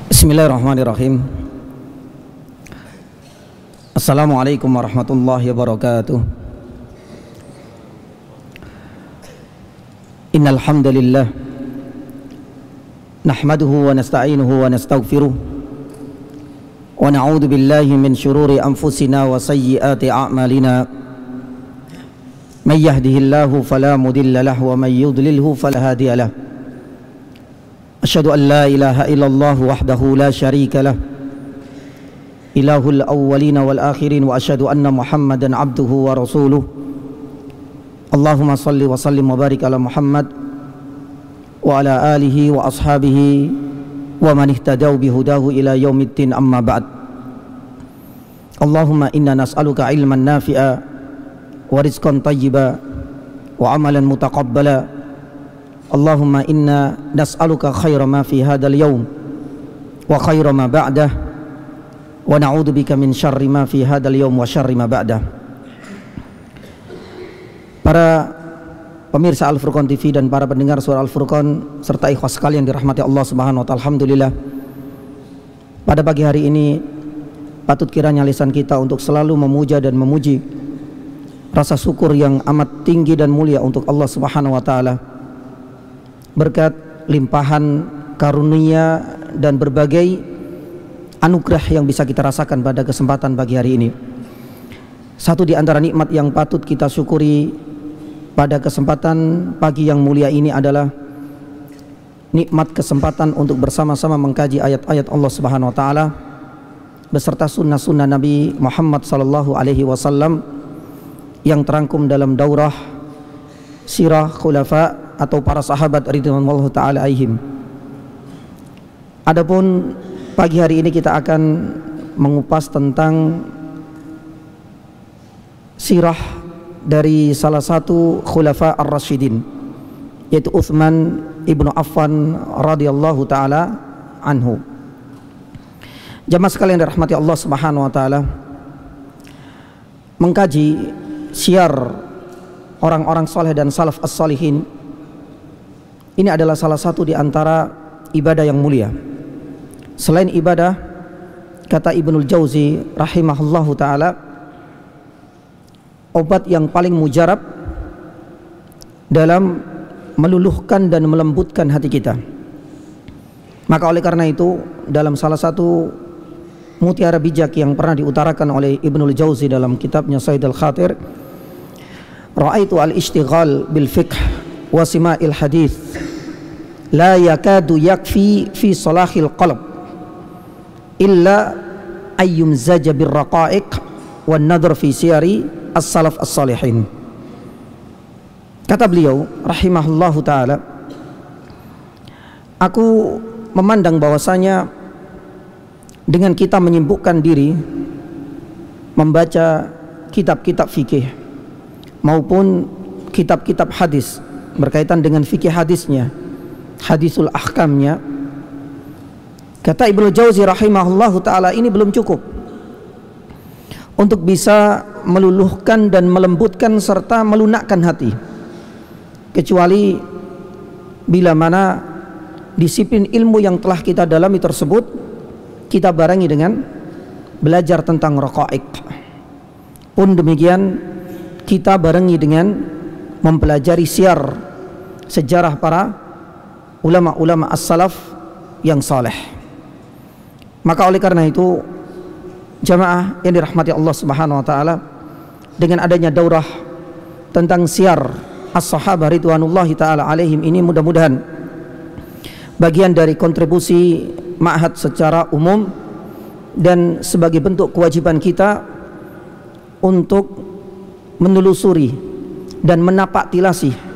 Bismillahirrahmanirrahim. Assalamualaikum warahmatullahi wabarakatuh. Innal hamdalillah nahmaduhu wa nasta'inuhu wa nastaghfiruh wa na'udzu billahi min shururi anfusina wa sayyiati a'malina. May yahdihillahu fala mudilla lahu wa may yudlilhu fala hadiya lahu. Asyhadu an la ilaha illallah wahdahu la syarika lah, ilahul awwalina wal akhirin, wa asyhadu anna Muhammadan abduhu wa rasuluh. Allahumma salli wa sallim wa barik ala Muhammad wa ala alihi wa ashabihi wa man ihtadaw bihudahu ila yaumiddin, amma ba'd. Allahumma inna nas'aluka ilman nafi'a wa rizqan tayyiba wa amalan mutaqabbala. Allahumma inna nas'aluka khaira ma fi hadal yawm wa khaira ma ba'dah wa na'udzubika min syarri ma fi hadal yawm wa syarri ma ba'dah. Para pemirsa Al-Furqan TV dan para pendengar suara Al-Furqan serta ikhwas sekalian dirahmati Allah Subhanahu wa taala, alhamdulillah, pada pagi hari ini patut kiranya lisan kita untuk selalu memuja dan memuji, rasa syukur yang amat tinggi dan mulia untuk Allah Subhanahu wa taala berkat limpahan karunia dan berbagai anugerah yang bisa kita rasakan pada kesempatan pagi hari ini. Satu di antara nikmat yang patut kita syukuri pada kesempatan pagi yang mulia ini adalah nikmat kesempatan untuk bersama-sama mengkaji ayat-ayat Allah Subhanahu wa taala beserta sunnah-sunnah Nabi Muhammad sallallahu alaihi wasallam yang terangkum dalam daurah sirah khulafa atau para sahabat ridwanullah ta'ala alaihim. Adapun pagi hari ini kita akan mengupas tentang sirah dari salah satu khulafa ar-rasyidin, yaitu Utsman ibnu Affan radhiyallahu ta'ala anhu. Jamaah sekalian dirahmati Allah Subhanahu wa taala, mengkaji syiar orang-orang saleh dan salaf as-salihin ini adalah salah satu di antara ibadah yang mulia. Selain ibadah, kata Ibnul Jauzi rahimahullahu ta'ala, obat yang paling mujarab dalam meluluhkan dan melembutkan hati kita. Maka oleh karena itu, dalam salah satu mutiara bijak yang pernah diutarakan oleh Ibnul Jauzi dalam kitabnya Said al-Khatir, ra'aitu al-ishtighal bil fiqh wa sima'il hadith la yakadu yakfi fi salahil qalb illa ayyum zaja bir raqa'iq wan nadhr fi siyari as-salaf as-salihin. Kata beliau rahimahullahu ta'ala, aku memandang bahwasanya dengan kita menyibukkan diri membaca kitab-kitab fikih maupun kitab-kitab hadis berkaitan dengan fikih hadisnya, hadisul ahkamnya, kata Ibnu Jauzi rahimahullahu ta'ala, ini belum cukup untuk bisa meluluhkan dan melembutkan serta melunakkan hati, kecuali bila mana disiplin ilmu yang telah kita dalami tersebut kita barengi dengan belajar tentang raqaiq. Pun demikian kita barengi dengan mempelajari siar, sejarah para ulama-ulama as-salaf yang saleh. Maka oleh karena itu, jamaah yang dirahmati Allah Subhanahu wa taala, dengan adanya daurah tentang siar as-sahabah ridwanullahi taala alaihim ini, mudah-mudahan bagian dari kontribusi ma'had secara umum dan sebagai bentuk kewajiban kita untuk menelusuri dan menapak tilasi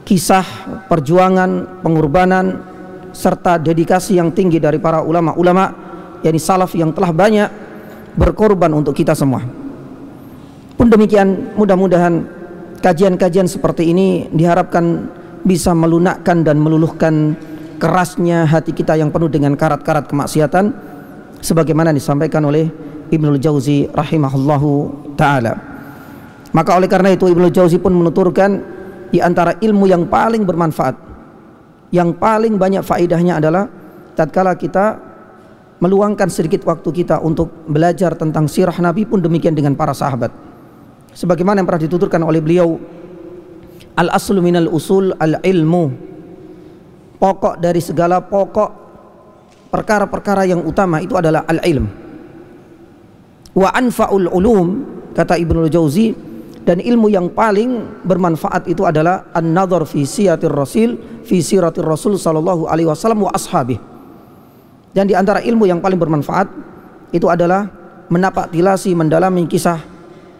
kisah perjuangan, pengorbanan serta dedikasi yang tinggi dari para ulama-ulama, yakni salaf yang telah banyak berkorban untuk kita semua. Pun demikian, mudah-mudahan kajian-kajian seperti ini diharapkan bisa melunakkan dan meluluhkan kerasnya hati kita yang penuh dengan karat-karat kemaksiatan, sebagaimana disampaikan oleh Ibnul Jauzi rahimahullahu ta'ala. Maka oleh karena itu Ibnul Jauzi pun menuturkan, di antara ilmu yang paling bermanfaat, yang paling banyak faedahnya adalah tatkala kita meluangkan sedikit waktu kita untuk belajar tentang sirah Nabi, pun demikian dengan para sahabat. Sebagaimana yang pernah dituturkan oleh beliau, al-aslu minal usul al-ilmu, pokok dari segala pokok perkara-perkara yang utama itu adalah al-ilm. Wa anfa'ul ulum, kata Ibnul Jauzi, dan ilmu yang paling bermanfaat itu adalah an-nadhar fi siratir rasul sallallahu alaihi wasallam wa ashabih. Dan di antara ilmu yang paling bermanfaat itu adalah menapak tilasi, mendalami kisah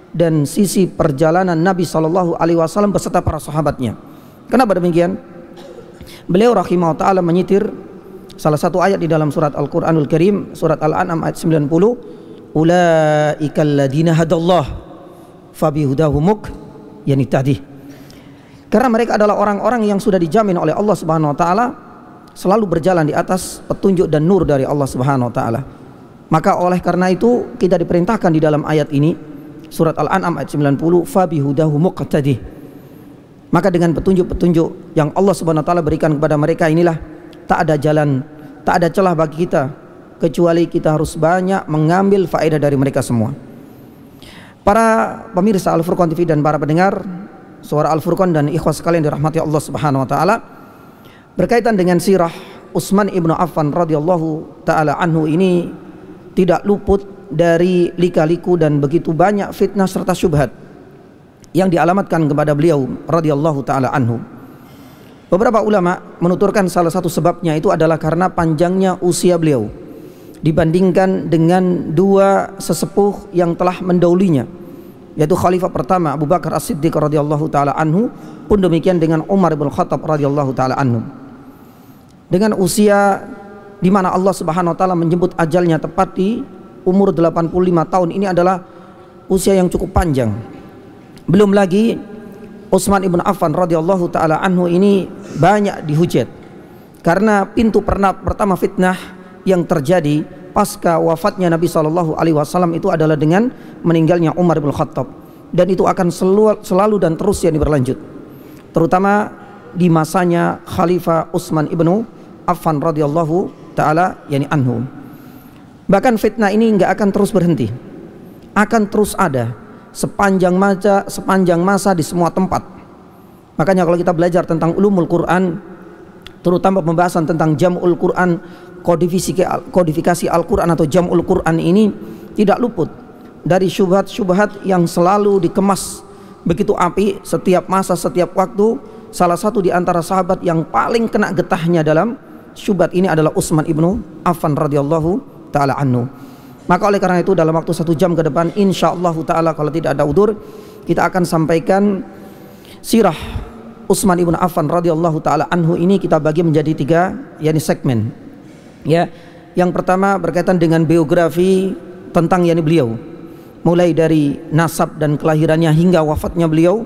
dan sisi perjalanan Nabi sallallahu alaihi wasallam beserta para sahabatnya. Kenapa demikian? Beliau rahimahullah taala menyitir salah satu ayat di dalam surat Al-Qur'anul Karim, surat Al-An'am ayat 90, ulaikal ladina hadallah fabihudahumuk yani tadi. Karena mereka adalah orang-orang yang sudah dijamin oleh Allah Subhanahu wa taala selalu berjalan di atas petunjuk dan nur dari Allah Subhanahu wa taala. Maka oleh karena itu kita diperintahkan di dalam ayat ini, surat Al-An'am ayat 90, fabihudahumuk tadi. Maka dengan petunjuk-petunjuk yang Allah Subhanahu wa taala berikan kepada mereka inilah tak ada jalan, tak ada celah bagi kita kecuali kita harus banyak mengambil faedah dari mereka semua. Para pemirsa Al-Furqan TV dan para pendengar suara Al-Furqan dan ikhwas sekalian dirahmati Allah Subhanahu wa taala, berkaitan dengan sirah Utsman ibnu Affan radhiyallahu taala anhu ini tidak luput dari lika-liku dan begitu banyak fitnah serta syubhat yang dialamatkan kepada beliau radhiyallahu taala anhu. Beberapa ulama menuturkan salah satu sebabnya itu adalah karena panjangnya usia beliau dibandingkan dengan dua sesepuh yang telah mendahulunya, yaitu khalifah pertama Abu Bakar As-Siddiq radhiyallahu taala anhu, pun demikian dengan Umar bin Khattab radhiyallahu taala anhu. Dengan usia di mana Allah Subhanahu wa taala menjemput ajalnya tepat di umur 85 tahun, ini adalah usia yang cukup panjang. Belum lagi Utsman ibn Affan radhiyallahu taala anhu ini banyak dihujat karena pintu pertama fitnah yang terjadi pasca wafatnya Nabi sallallahu alaihi wasallam itu adalah dengan meninggalnya Umar bin Khattab, dan itu akan selalu dan terus yang berlanjut, terutama di masanya Khalifah Utsman ibnu Affan radhiyallahu taala yani anhu. Bahkan fitnah ini enggak akan terus berhenti, akan terus ada sepanjang masa di semua tempat. Makanya kalau kita belajar tentang ulumul Quran, terutama pembahasan tentang jam'ul Quran, kodifikasi Al-Quran atau jam'ul Quran ini tidak luput dari syubhat-syubhat yang selalu dikemas begitu api setiap masa, setiap waktu. Salah satu di antara sahabat yang paling kena getahnya dalam syubhat ini adalah Utsman ibnu Affan radhiyallahu taala anhu. Maka oleh karena itu dalam waktu 1 jam ke depan insyaallah taala, kalau tidak ada udzur, kita akan sampaikan sirah Utsman ibnu Affan radhiyallahu taala anhu ini kita bagi menjadi 3 yakni segmen. Ya, yang pertama berkaitan dengan biografi tentang yakni beliau, mulai dari nasab dan kelahirannya hingga wafatnya beliau.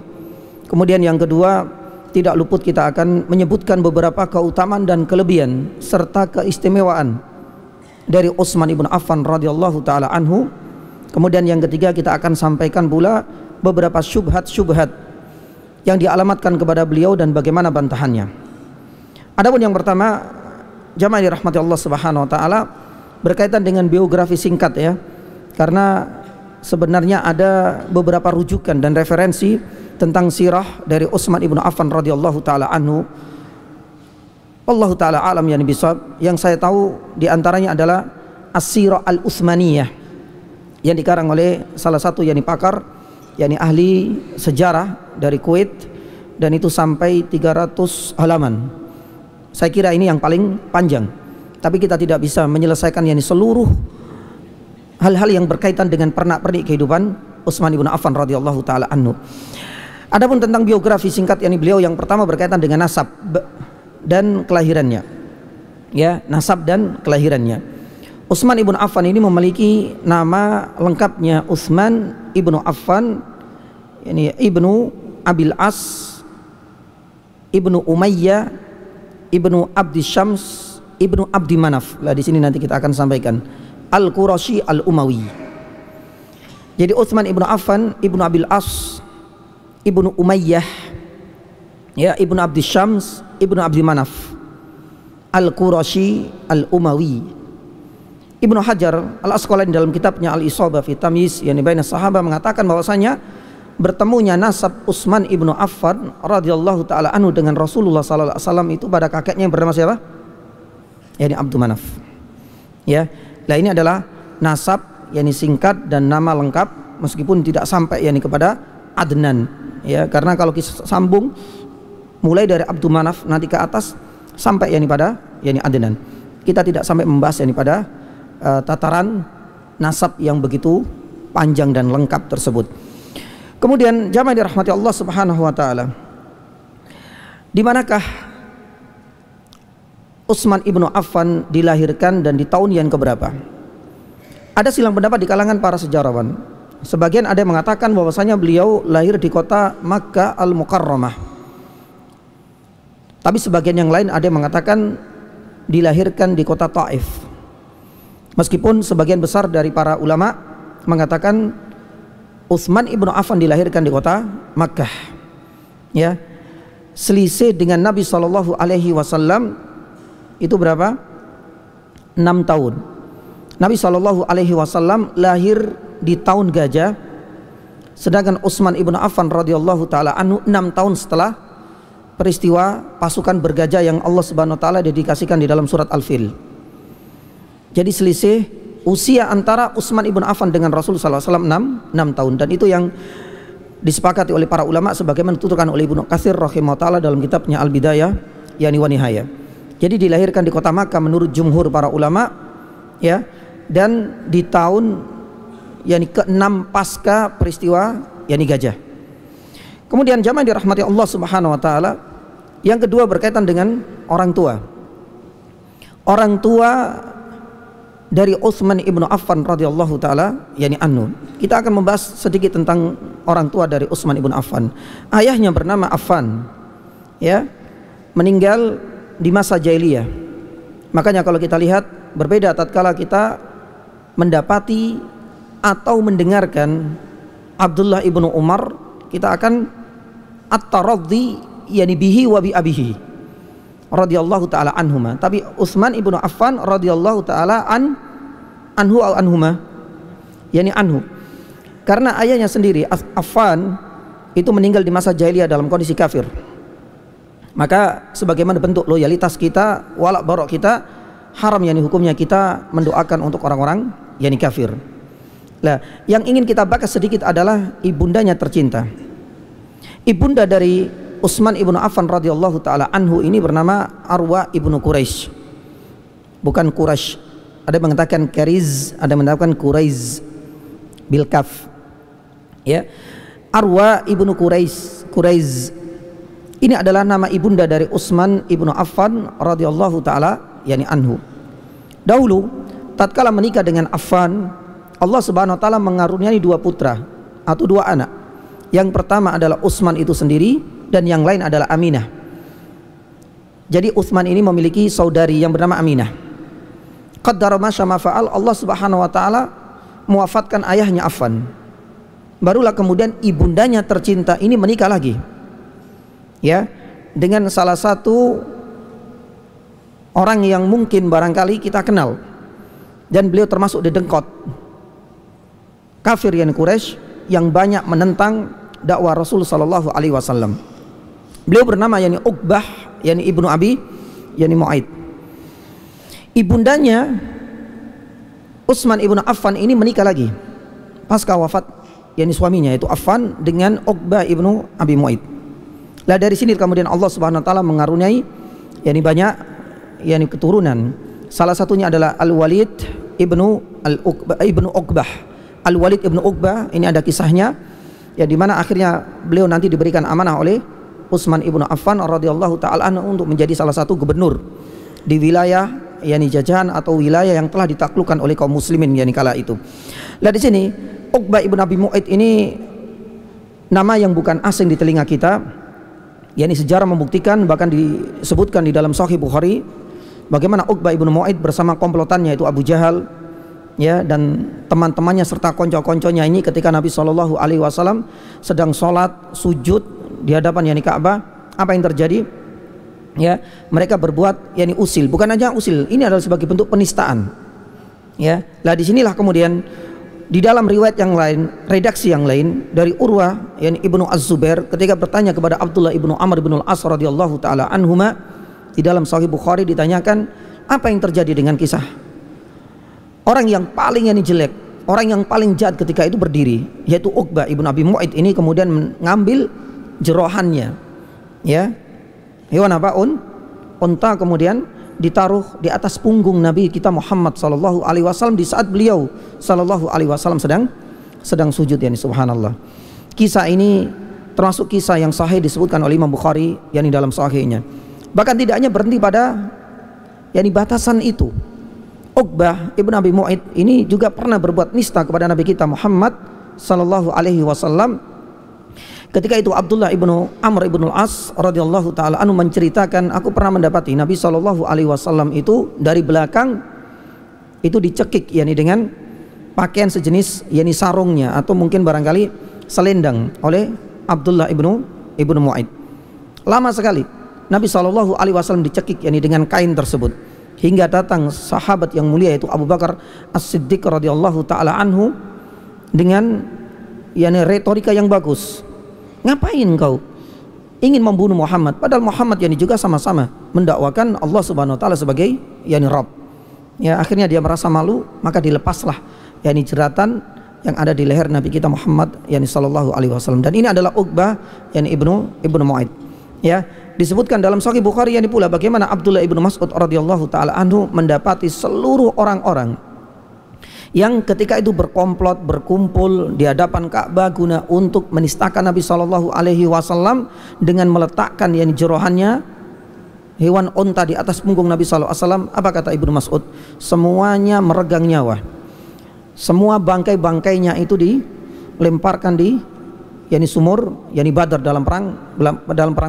Kemudian yang kedua, tidak luput kita akan menyebutkan beberapa keutamaan dan kelebihan serta keistimewaan dari Utsman ibn Affan radhiyallahu taala anhu. Kemudian yang ketiga kita akan sampaikan pula beberapa syubhat-syubhat yang dialamatkan kepada beliau dan bagaimana bantahannya. Adapun yang pertama, jamaah dirahmati Allah Subhanahu wa taala, berkaitan dengan biografi singkat ya. Karena sebenarnya ada beberapa rujukan dan referensi tentang sirah dari Utsman ibnu Affan radhiyallahu taala anhu. Allah taala alam yani bisawab. Yang saya tahu diantaranya adalah As-Sirah Al-Utsmaniyah yang dikarang oleh salah satu yakni pakar, yakni ahli sejarah dari Kuwait, dan itu sampai 300 halaman. Saya kira ini yang paling panjang, tapi kita tidak bisa menyelesaikan yakni seluruh hal-hal yang berkaitan dengan pernak-pernik kehidupan Utsman ibnu Affan radhiyallahu taala anhu. Adapun tentang biografi singkat yakni beliau, yang pertama berkaitan dengan nasab dan kelahirannya. Ya, nasab dan kelahirannya. Utsman ibnu Affan ini memiliki nama lengkapnya Utsman ibnu Affan, ini ibnu Abil As, ibnu Umayyah, ibnu Abdi Syams, ibnu Abdi Manaf. Lah di sini nanti kita akan sampaikan Al-Qurashi Al-Umawi. Jadi Utsman ibnu Affan, ibnu Abil As, ibnu Umayyah, ya, ibnu Abdi Syams, ibnu Abdi Manaf, Al-Qurashi Al-Umawi. Ibnu Hajar Al-Asqalani dalam kitabnya Al-Isabah fi Tamyiz yani baina sahabat mengatakan bahwasanya bertemunya nasab Utsman ibnu Affan radhiyallahu taala anhu dengan Rasulullah sallallahu alaihi wasallam itu pada kakeknya yang bernama siapa? Yani Abdul Manaf. Ya. Nah, ini adalah nasab yani singkat dan nama lengkap meskipun tidak sampai yani kepada Adnan. Ya, karena kalau kita sambung mulai dari Abdul Manaf nanti ke atas sampai yani pada yani Adnan. Kita tidak sampai membahas yani pada tataran nasab yang begitu panjang dan lengkap tersebut. Kemudian jamaah dirahmati Allah Subhanahu wa taala. Di manakah Utsman ibnu Affan dilahirkan dan di tahun yang keberapa? Ada silang pendapat di kalangan para sejarawan. Sebagian ada yang mengatakan bahwasanya beliau lahir di kota Makkah Al-Mukarramah. Tapi sebagian yang lain ada yang mengatakan dilahirkan di kota Taif. Meskipun sebagian besar dari para ulama mengatakan Utsman ibnu Affan dilahirkan di kota Makkah. Ya, selisih dengan Nabi Shallallahu Alaihi Wasallam itu berapa? 6 tahun. Nabi Shallallahu Alaihi Wasallam lahir di tahun gajah, sedangkan Utsman ibnu Affan radhiyallahu taala anhu 6 tahun setelah peristiwa pasukan bergajah yang Allah Subhanahu Wa Taala dedikasikan di dalam surat Al-Fil. Jadi selisih usia antara Utsman ibn Affan dengan Rasulullah SAW 6 tahun, dan itu yang disepakati oleh para ulama sebagaimana dituturkan oleh Ibnu Katsir rahimahullah dalam kitabnya Al-Bidayah yani wa Nihayah. Jadi dilahirkan di kota Makkah menurut jumhur para ulama, ya, dan di tahun yani ke-6 pasca peristiwa yani gajah. Kemudian jamaah dirahmati Allah Subhanahu wa taala, yang kedua berkaitan dengan orang tua. Orang tua dari Utsman ibnu Affan radhiyallahu taala yani anhu. Kita akan membahas sedikit tentang orang tua dari Utsman ibnu Affan. Ayahnya bernama Affan, ya, meninggal di masa jahiliyah. Makanya kalau kita lihat berbeda tatkala kita mendapati atau mendengarkan Abdullah ibnu Umar, kita akan at-taraddi yani bihi wa bi abihi radhiyallahu taala anhuma. Tapi Utsman ibnu Affan radhiyallahu taala anhu al anhuma yani anhu, karena ayahnya sendiri Affan itu meninggal di masa jahiliyah dalam kondisi kafir. Maka sebagaimana bentuk loyalitas kita, wala barok kita, haram yani hukumnya kita mendoakan untuk orang-orang yani kafir. Nah, yang ingin kita bahas sedikit adalah ibundanya tercinta. Ibunda dari Utsman ibnu Affan radhiyallahu taala anhu ini bernama Arwa ibnu Quraisy. Bukan Quraisy. Ada yang mengatakan Kariz, ada yang mengatakan Quraiz bil kaf. Ya. Arwa ibnu Quraiz. Ini adalah nama ibunda dari Utsman ibnu Affan radhiyallahu taala yani anhu. Dahulu tatkala menikah dengan Affan, Allah Subhanahu wa taala mengaruniai 2 putra atau 2 anak. Yang pertama adalah Utsman itu sendiri, dan yang lain adalah Aminah. Jadi Utsman ini memiliki saudari yang bernama Aminah. Qaddara ma syaa fa'al, Allah Subhanahu wa taala mewafatkan ayahnya Affan. Barulah kemudian ibundanya tercinta ini menikah lagi. Ya, dengan salah satu orang yang mungkin barangkali kita kenal, dan beliau termasuk dedengkot kafir yani Quraisy yang banyak menentang dakwah Rasul sallallahu alaihi wasallam. Beliau bernama yani Uqbah yani ibnu Abi yani Mu'aid. Ibundanya Utsman ibnu Affan ini menikah lagi pasca wafat yani suaminya yaitu Affan dengan Uqbah ibnu Abi Mu'aid. Lah dari sini kemudian Allah Subhanahu wa taala mengaruniai yani banyak yani keturunan. Salah satunya adalah Al-Walid ibnu Uqbah. Al-Walid ibnu Uqbah ini ada kisahnya, ya, di mana akhirnya beliau nanti diberikan amanah oleh Utsman ibnu Affan radhiyallahu taala anhu untuk menjadi salah satu gubernur di wilayah yani jajahan atau wilayah yang telah ditaklukkan oleh kaum muslimin yani kala itu. Lah di sini Uqbah ibnu Abi Mu'aid ini nama yang bukan asing di telinga kita. Yani sejarah membuktikan, bahkan disebutkan di dalam Sahih Bukhari bagaimana Uqbah ibnu Mu'aid bersama komplotannya itu Abu Jahal, ya, dan teman-temannya serta konco-konconya ini ketika Nabi Shallallahu Alaihi Wasallam sedang sholat sujud di hadapan yani Ka'bah, apa yang terjadi? Ya, mereka berbuat yani usil, bukan aja usil, ini adalah sebagai bentuk penistaan. Ya, lah disinilah kemudian di dalam riwayat yang lain, redaksi yang lain dari Urwah yakni Ibnu Az-Zubair ketika bertanya kepada Abdullah ibnu Amr ibn al-As radhiyallahu taala anhuma, di dalam Sahih Bukhari ditanyakan apa yang terjadi dengan kisah orang yang paling jelek, orang yang paling jahat ketika itu berdiri, yaitu Uqbah ibnu Abi Mu'ayt ini kemudian mengambil jerohannya, ya, hewan apa? Unta, kemudian ditaruh di atas punggung Nabi kita Muhammad sallallahu alaihi wasallam di saat beliau sallallahu alaihi wasallam sedang sujud, yani subhanallah. Kisah ini termasuk kisah yang sahih disebutkan oleh Imam Bukhari yani dalam sahihnya. Bahkan tidak hanya berhenti pada yani batasan itu. Uqbah ibn Abi Mu'ayt ini juga pernah berbuat nista kepada Nabi kita Muhammad sallallahu alaihi wasallam. Ketika itu Abdullah ibnu Amr ibn al-As radhiyallahu taala anhu menceritakan, aku pernah mendapati Nabi sallallahu alaihi wasallam itu dari belakang itu dicekik yani dengan pakaian sejenis yani sarungnya atau mungkin barangkali selendang oleh Abdullah ibnu Mu'ayt. Lama sekali Nabi sallallahu alaihi wasallam dicekik yani dengan kain tersebut, hingga datang sahabat yang mulia yaitu Abu Bakar As-Siddiq radhiyallahu taala anhu dengan yani retorika yang bagus. Ngapain kau ingin membunuh Muhammad? Padahal Muhammad yani juga sama-sama mendakwakan Allah Subhanahu wa taala sebagai yani Rabb. Ya, akhirnya dia merasa malu, maka dilepaslah yani jeratan yang ada di leher Nabi kita Muhammad yani sallallahu alaihi wasallam. Dan ini adalah Uqbah yani Ibnu Mu'ayt. Ya, disebutkan dalam Sahih Bukhari yani pula bagaimana Abdullah ibnu Mas'ud radhiyallahu taala anhu mendapati seluruh orang-orang yang ketika itu berkomplot, berkumpul di hadapan Ka'bah guna untuk menistakan Nabi sallallahu alaihi wasallam dengan meletakkan yani jerohannya hewan unta di atas punggung Nabi sallallahu alaihi wasallam. Apa kata Ibnu Mas'ud? Semuanya meregang nyawa. Semua bangkai-bangkainya itu dilemparkan di yani sumur yani Badar, dalam perang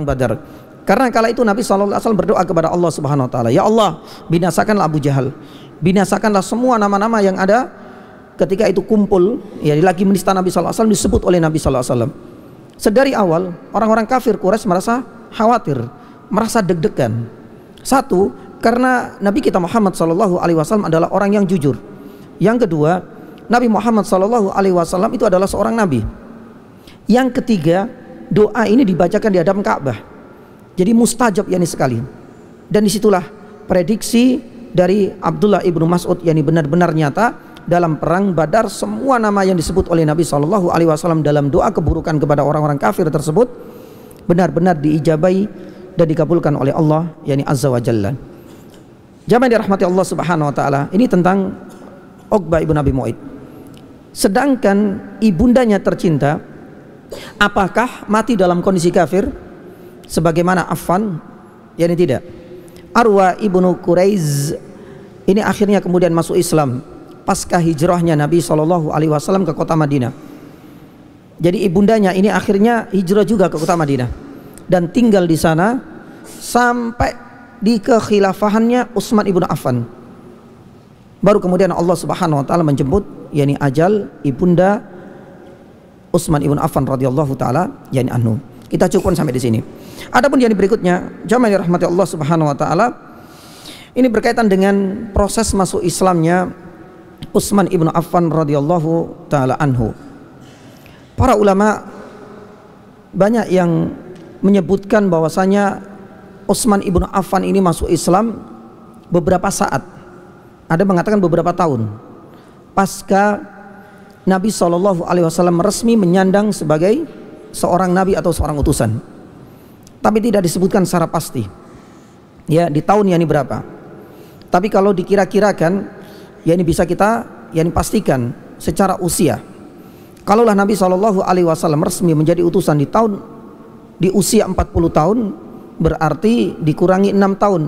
Badar. Karena kala itu Nabi sallallahu alaihi wasallam berdoa kepada Allah Subhanahu wa taala, ya Allah, binasakanlah Abu Jahal, binasakanlah semua nama-nama yang ada ketika itu kumpul ya lagi menista Nabi sallallahu alaihi wasallam, disebut oleh Nabi sallallahu alaihi wasallam. Sedari awal orang-orang kafir Quraisy merasa khawatir, merasa deg-degan. Satu, karena Nabi kita Muhammad sallallahu alaihi wasallam adalah orang yang jujur. Yang kedua, Nabi Muhammad sallallahu alaihi wasallam itu adalah seorang nabi. Yang ketiga, doa ini dibacakan di hadapan Ka'bah. Jadi mustajab yani sekali. Dan disitulah prediksi dari Abdullah ibnu Mas'ud yani benar-benar nyata. Dalam perang Badar semua nama yang disebut oleh Nabi sallallahu alaihi wasallam dalam doa keburukan kepada orang-orang kafir tersebut benar-benar diijabai dan dikabulkan oleh Allah yani azza wa jalla. Jamaah dirahmati Allah Subhanahu wa taala, ini tentang Uqbah ibn Abi Mu'ayt. Sedangkan ibundanya tercinta apakah mati dalam kondisi kafir sebagaimana Affan? Yani tidak. Arwa ibnu Quraiz ini akhirnya kemudian masuk Islam pasca hijrahnya Nabi SAW ke kota Madinah. Jadi ibundanya ini akhirnya hijrah juga ke kota Madinah dan tinggal di sana sampai di kekhilafahannya Utsman ibnu Affan. Baru kemudian Allah Subhanahu wa taala menjemput yakni ajal ibunda Utsman ibnu Affan radhiyallahu taala yakni anhu. Kita cukupkan sampai di sini. Adapun yang berikutnya, jamaah rahmati Allah Subhanahu wa taala, ini berkaitan dengan proses masuk Islamnya Utsman ibnu Affan radhiyallahu taala anhu. Para ulama banyak yang menyebutkan bahwasanya Utsman ibnu Affan ini masuk Islam beberapa saat. Ada mengatakan beberapa tahun pasca Nabi SAW resmi menyandang sebagai seorang nabi atau seorang utusan. Tapi tidak disebutkan secara pasti ya di tahun yang ini berapa. Tapi kalau dikira-kirakan ya ini bisa kita ya ini pastikan secara usia. Kalaulah Nabi SAW resmi menjadi utusan di usia 40 tahun, berarti dikurangi 6 tahun.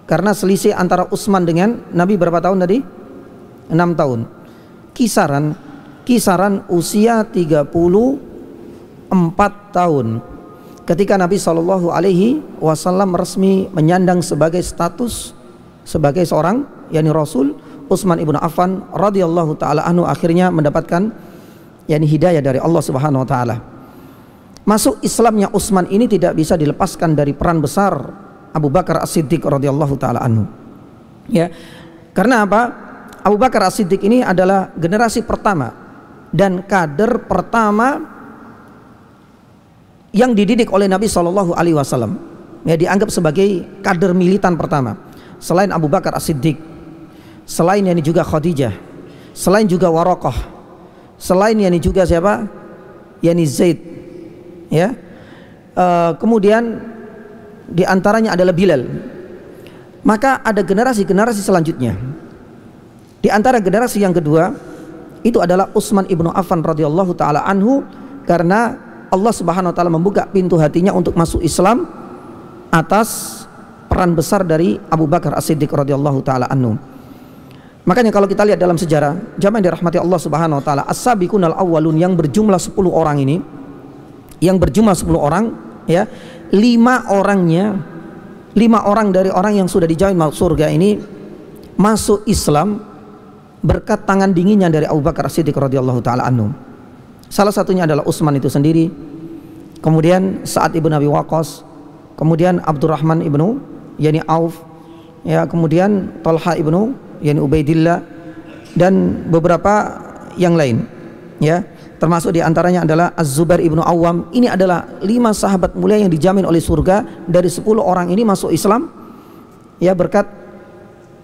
Karena selisih antara Utsman dengan Nabi berapa tahun tadi? 6 tahun. Kisaran usia 34 tahun ketika Nabi SAW resmi menyandang sebagai status sebagai seorang yakni Rasul. Utsman ibnu Affan radhiyallahu taala anhu akhirnya mendapatkan yakni hidayah dari Allah Subhanahu wa taala. Masuk Islamnya Utsman ini tidak bisa dilepaskan dari peran besar Abu Bakar As-Siddiq radhiyallahu taala anhu. Ya. Karena apa? Abu Bakar As-Siddiq ini adalah generasi pertama dan kader pertama yang dididik oleh Nabi Shallallahu Alaihi Wasallam. Ya, dianggap sebagai kader militan pertama. Selain Abu Bakar As-Siddiq, selain yang juga Khadijah, selain juga Waraqah, selain yang juga siapa? Yani Zaid. Ya, kemudian diantaranya adalah Bilal. Maka ada generasi-generasi selanjutnya. Di antara generasi yang kedua itu adalah Utsman ibnu Affan radhiyallahu taala anhu, karena Allah Subhanahu wa taala membuka pintu hatinya untuk masuk Islam atas peran besar dari Abu Bakar As-Siddiq radhiyallahu taala anhu. Makanya kalau kita lihat dalam sejarah, jamaah yang dirahmati Allah Subhanahu wa taala, as-sabiqunal awwalun yang berjumlah 10 orang ini, yang berjumlah 10 orang, ya, 5 orang dari orang yang sudah dijamin masuk surga ini masuk Islam berkat tangan dinginnya dari Abu Bakar As-Siddiq radhiyallahu taala anhu. Salah satunya adalah Utsman itu sendiri, kemudian Sa'ad ibn Abi Waqqas, kemudian Abdurrahman ibnu yani Auf, ya, kemudian Talha ibnu yani Ubaidillah, dan beberapa yang lain, ya, termasuk diantaranya adalah Az-Zubair ibnu Awwam. Ini adalah 5 sahabat mulia yang dijamin oleh surga. Dari 10 orang ini masuk Islam, ya, berkat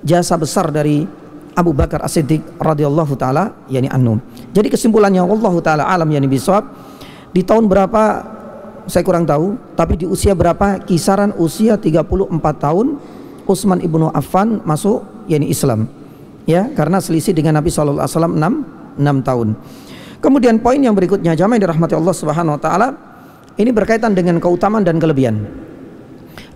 jasa besar dari Abu Bakar As-Siddiq radhiyallahu taala yani anhu. Jadi kesimpulannya, wallahu taala alam yani bisawab, di tahun berapa saya kurang tahu, tapi di usia berapa, kisaran usia 34 tahun Utsman ibnu Affan masuk yani Islam, ya, karena selisih dengan Nabi sallallahu alaihi wasallam 6 tahun. Kemudian poin yang berikutnya, jamaah yang dirahmati Allah Subhanahu wa taala, ini berkaitan dengan keutamaan dan kelebihan.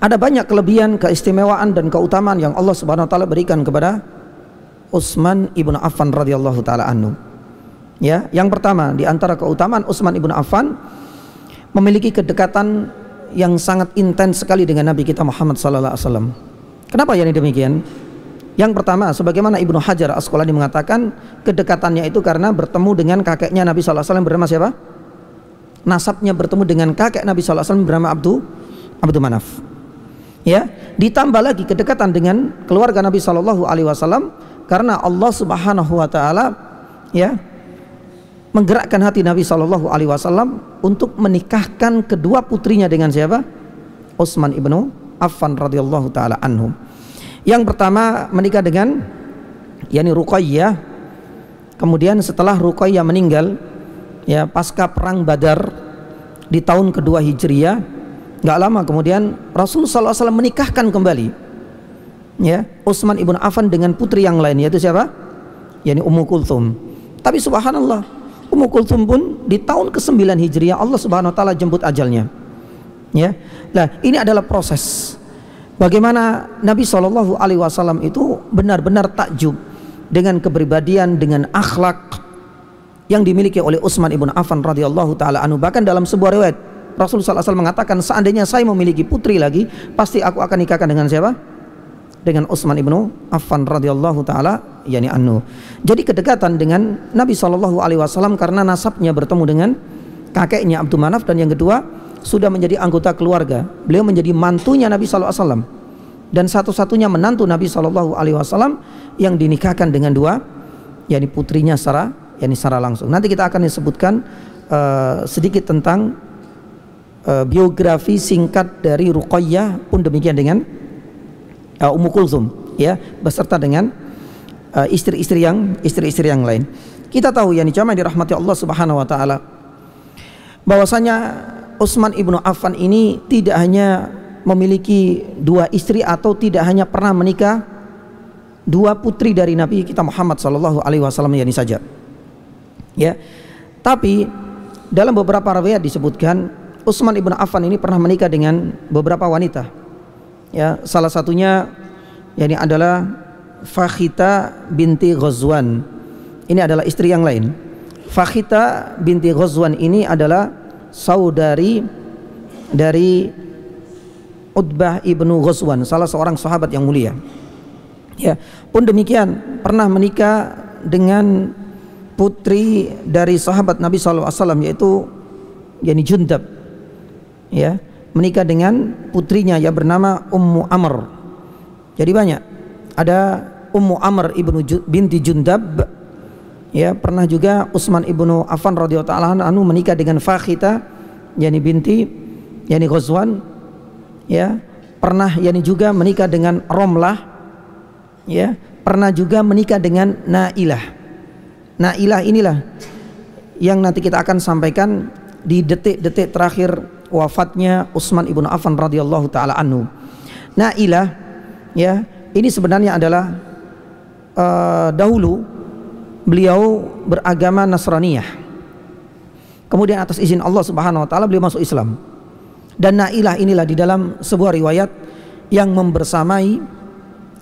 Ada banyak kelebihan, keistimewaan dan keutamaan yang Allah Subhanahu wa taala berikan kepada Utsman ibnu Affan radhiyallahu taala anhu. Ya, yang pertama di antara keutamaan Utsman ibnu Affan memiliki kedekatan yang sangat intens sekali dengan Nabi kita Muhammad sallallahu alaihi wasallam. Kenapa yang demikian? Yang pertama, sebagaimana Ibnu Hajar Asqalani mengatakan, kedekatannya itu karena bertemu dengan kakeknya Nabi sallallahu alaihi wasallam bernama siapa? Nasabnya bertemu dengan kakek Nabi sallallahu alaihi wasallam bernama Abdul Manaf. Ya, ditambah lagi kedekatan dengan keluarga Nabi sallallahu alaihi wasallam karena Allah Subhanahu wa taala, ya, menggerakkan hati Nabi sallallahu alaihi wasallam untuk menikahkan kedua putrinya dengan siapa? Utsman ibnu Affan radhiyallahu taala anhu. Yang pertama menikah dengan yani Ruqayyah. Kemudian setelah Ruqayyah meninggal, ya, pasca perang Badar di tahun kedua Hijriah, nggak lama kemudian Rasul sallallahu alaihi wasallam menikahkan kembali, ya, Utsman ibn Affan dengan putri yang lain, yaitu siapa? Yani Ummu Kulthum. Tapi subhanallah, Ummu Kulthum pun di tahun ke-9 Hijriah Allah Subhanahu wa taala jemput ajalnya. Ya. Nah, ini adalah proses bagaimana Nabi Shallallahu alaihi wasallam itu benar-benar takjub dengan kepribadian, dengan akhlak yang dimiliki oleh Utsman ibn Affan radhiyallahu taala anhu. Bahkan dalam sebuah riwayat Rasul sallallahu alaihi wasallam mengatakan, seandainya saya memiliki putri lagi, pasti aku akan nikahkan dengan siapa? Dengan Utsman ibnu Affan radhiyallahu taala yani anhu. Jadi kedekatan dengan Nabi sallallahu alaihi wasallam karena nasabnya bertemu dengan kakeknya Abdul Manaf, dan yang kedua sudah menjadi anggota keluarga. Beliau menjadi mantunya Nabi sallallahu alaihi wasallam dan satu-satunya menantu Nabi sallallahu alaihi wasallam yang dinikahkan dengan dua yani putrinya secara langsung. Nanti kita akan disebutkan sedikit tentang biografi singkat dari Ruqayyah, pun demikian dengan Ummu Kulthum, ya, beserta dengan istri-istri yang lain. Kita tahu yani jamaah dirahmati Allah Subhanahu wa taala, bahwasanya Utsman ibnu Affan ini tidak hanya memiliki 2 istri atau tidak hanya pernah menikah 2 putri dari Nabi kita Muhammad sallallahu alaihi wasallam yani saja. Ya. Tapi dalam beberapa riwayat disebutkan Utsman ibnu Affan ini pernah menikah dengan beberapa wanita. Ya, salah satunya yani adalah Fakhita binti Ghazwan. Ini adalah istri yang lain. Fakhita binti Ghazwan ini adalah saudari dari Utbah ibnu Ghazwan, salah seorang sahabat yang mulia. Ya, pun demikian pernah menikah dengan putri dari sahabat Nabi SAW, yaitu yani Jundab. Ya, menikah dengan putrinya yang bernama Ummu Amr. Jadi banyak, ada Ummu Amr binti Jundab, ya, pernah juga Utsman ibnu Affan radhiyallahu ta'ala anhu menikah dengan Fakhita yani binti yani Ghazwan, ya, pernah yani juga menikah dengan Romlah, ya, pernah juga menikah dengan Nailah. Nailah inilah yang nanti kita akan sampaikan di detik-detik terakhir wafatnya Utsman ibnu Affan radhiyallahu ta'ala anhu. Nailah, ya, ini sebenarnya adalah dahulu beliau beragama Nasraniyah. Kemudian atas izin Allah Subhanahu wa taala beliau masuk Islam. Dan Nailah inilah di dalam sebuah riwayat yang membersamai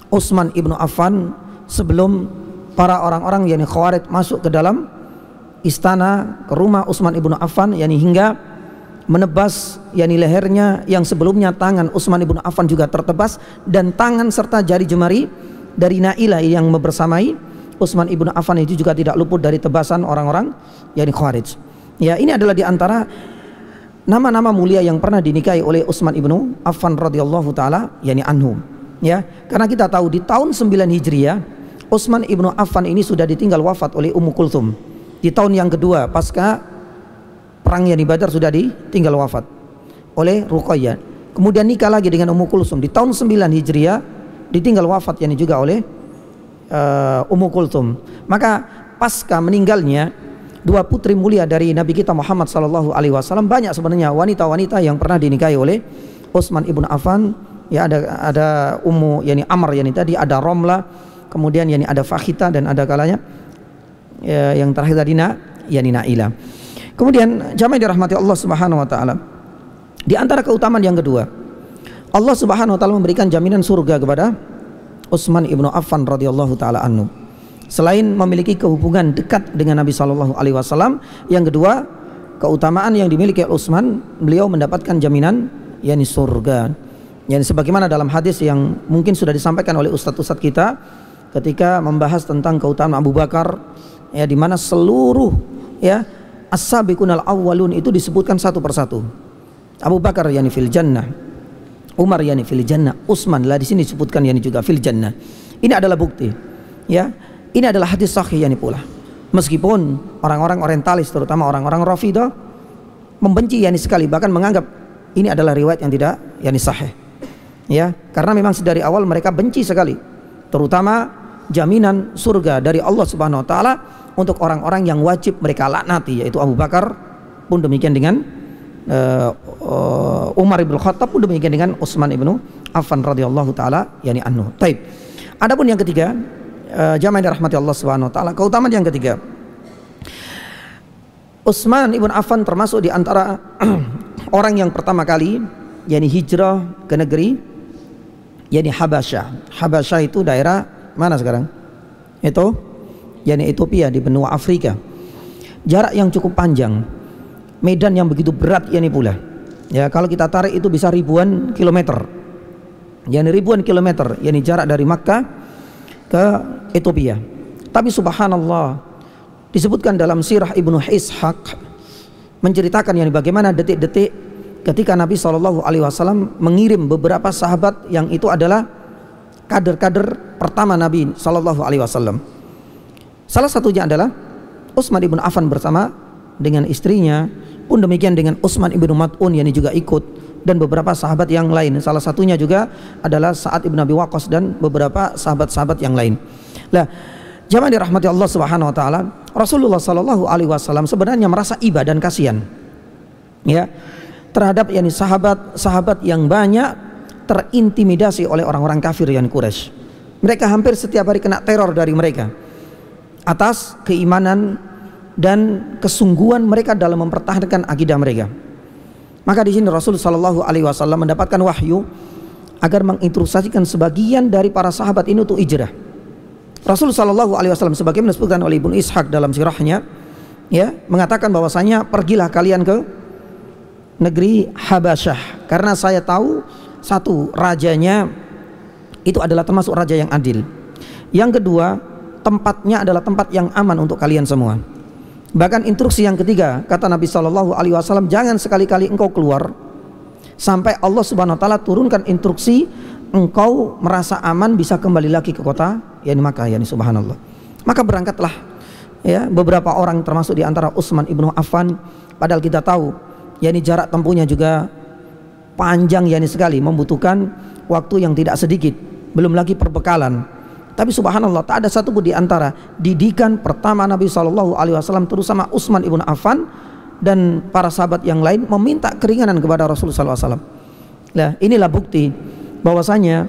Utsman ibnu Affan sebelum para orang-orang yakni Khawarij masuk ke dalam istana, ke rumah Utsman ibnu Affan, yakni hingga menebas yakni lehernya yang sebelumnya tangan Utsman ibnu Affan juga tertebas, dan tangan serta jari jemari dari Nailah yang membersamai Utsman ibnu Affan itu juga tidak luput dari tebasan orang-orang yakni Khawarij. Ya, ini adalah di antara nama-nama mulia yang pernah dinikahi oleh Utsman ibnu Affan radhiyallahu taala yakni anhu. Ya, karena kita tahu di tahun 9 Hijriah Utsman ibnu Affan ini sudah ditinggal wafat oleh Ummu Kulthum. Di tahun yang kedua pasca perang yakni Badar sudah ditinggal wafat oleh Ruqayyah. Kemudian nikah lagi dengan Ummu Kulthum di tahun 9 Hijriah, ditinggal wafat yakni juga oleh Ummu Kulthum. Maka pasca meninggalnya dua putri mulia dari Nabi kita Muhammad sallallahu alaihi wasallam, banyak sebenarnya wanita-wanita yang pernah dinikahi oleh Utsman ibnu Affan. Ya, ada Ummu yani Amr yani tadi, ada Romlah, kemudian yani ada Fakhita, dan ada kalanya ya, yang terakhir tadi yani Nailah. Kemudian jamaah dirahmati Allah Subhanahu wa taala, di antara keutamaan yang kedua, Allah Subhanahu wa taala memberikan jaminan surga kepada Utsman ibnu Affan radhiyallahu taala anhu. Selain memiliki kehubungan dekat dengan Nabi sallallahu alaihi wasallam, yang kedua, keutamaan yang dimiliki Utsman, beliau mendapatkan jaminan yakni surga. Yani sebagaimana dalam hadis yang mungkin sudah disampaikan oleh ustadz-ustadz kita ketika membahas tentang keutamaan Abu Bakar, ya, di mana seluruh ya as-sabiqunal awwalun itu disebutkan satu persatu. Abu Bakar yani fil jannah, Umar yani fil jannah, Utsman lah di sini disebutkan yani juga fil jannah. Ini adalah bukti, ya. Ini adalah hadis sahih yani pula. Meskipun orang-orang orientalis terutama orang-orang Rafidhah membenci yani sekali, bahkan menganggap ini adalah riwayat yang tidak yani sahih. Ya, karena memang sedari awal mereka benci sekali terutama jaminan surga dari Allah Subhanahu wa taala untuk orang-orang yang wajib mereka laknati, yaitu Abu Bakar, pun demikian dengan Umar ibn Khattab, pun demikian dengan Utsman ibnu Affan radhiyallahu taala yani anhu. Taib. Adapun yang ketiga, jamaah yang dirahmati Allah Subhanahu wa taala, keutamaan yang ketiga, Utsman ibn Affan termasuk di antara orang yang pertama kali yani hijrah ke negeri yani Habasyah. Habasyah itu daerah mana sekarang? Itu yani Ethiopia di benua Afrika. Jarak yang cukup panjang, medan yang begitu berat yani pula. Ya, kalau kita tarik itu bisa ribuan kilometer. Yani ribuan kilometer yani jarak dari Makkah ke Ethiopia. Tapi subhanallah, disebutkan dalam sirah Ibnu Ishaq menceritakan yani bagaimana detik-detik ketika Nabi SAW mengirim beberapa sahabat yang itu adalah kader-kader pertama Nabi SAW. Salah satunya adalah Utsman ibn Affan bersama dengan istrinya, pun demikian dengan Utsman ibn Mat'un yang juga ikut, dan beberapa sahabat yang lain. Salah satunya juga adalah Sa'ad ibn Abi Waqqas dan beberapa sahabat-sahabat yang lain. Lah, jamaah dirahmati Allah Subhanahu wa taala, Rasulullah sallallahu alaihi wasallam sebenarnya merasa iba dan kasihan, ya, terhadap yani sahabat-sahabat yang banyak terintimidasi oleh orang-orang kafir yang Quraisy. Mereka hampir setiap hari kena teror dari mereka atas keimanan dan kesungguhan mereka dalam mempertahankan akidah mereka. Maka di sini Rasul sallallahu alaihi wasallam mendapatkan wahyu agar menginstruksikan sebagian dari para sahabat ini untuk hijrah. Rasul sallallahu alaihi wasallam sebagaimana disebutkan oleh Ibnu Ishaq dalam sirahnya, ya, mengatakan bahwasanya pergilah kalian ke negeri Habasyah karena saya tahu, satu, rajanya itu adalah termasuk raja yang adil. Yang kedua, tempatnya adalah tempat yang aman untuk kalian semua. Bahkan instruksi yang ketiga, kata Nabi Shallallahu Alaihi Wasallam, jangan sekali-kali engkau keluar sampai Allah Subhanahu Wa Taala turunkan instruksi engkau merasa aman bisa kembali lagi ke kota yakni Makkah, yakni subhanallah. Maka berangkatlah ya beberapa orang termasuk di antara Utsman ibnu Affan, padahal kita tahu yakni jarak tempuhnya juga panjang yakni sekali, membutuhkan waktu yang tidak sedikit, belum lagi perbekalan. Tapi subhanallah, tak ada satu pun di antara didikan pertama Nabi SAW terutama Utsman ibnu Affan dan para sahabat yang lain meminta keringanan kepada Rasulullah SAW. Nah, inilah bukti bahwasanya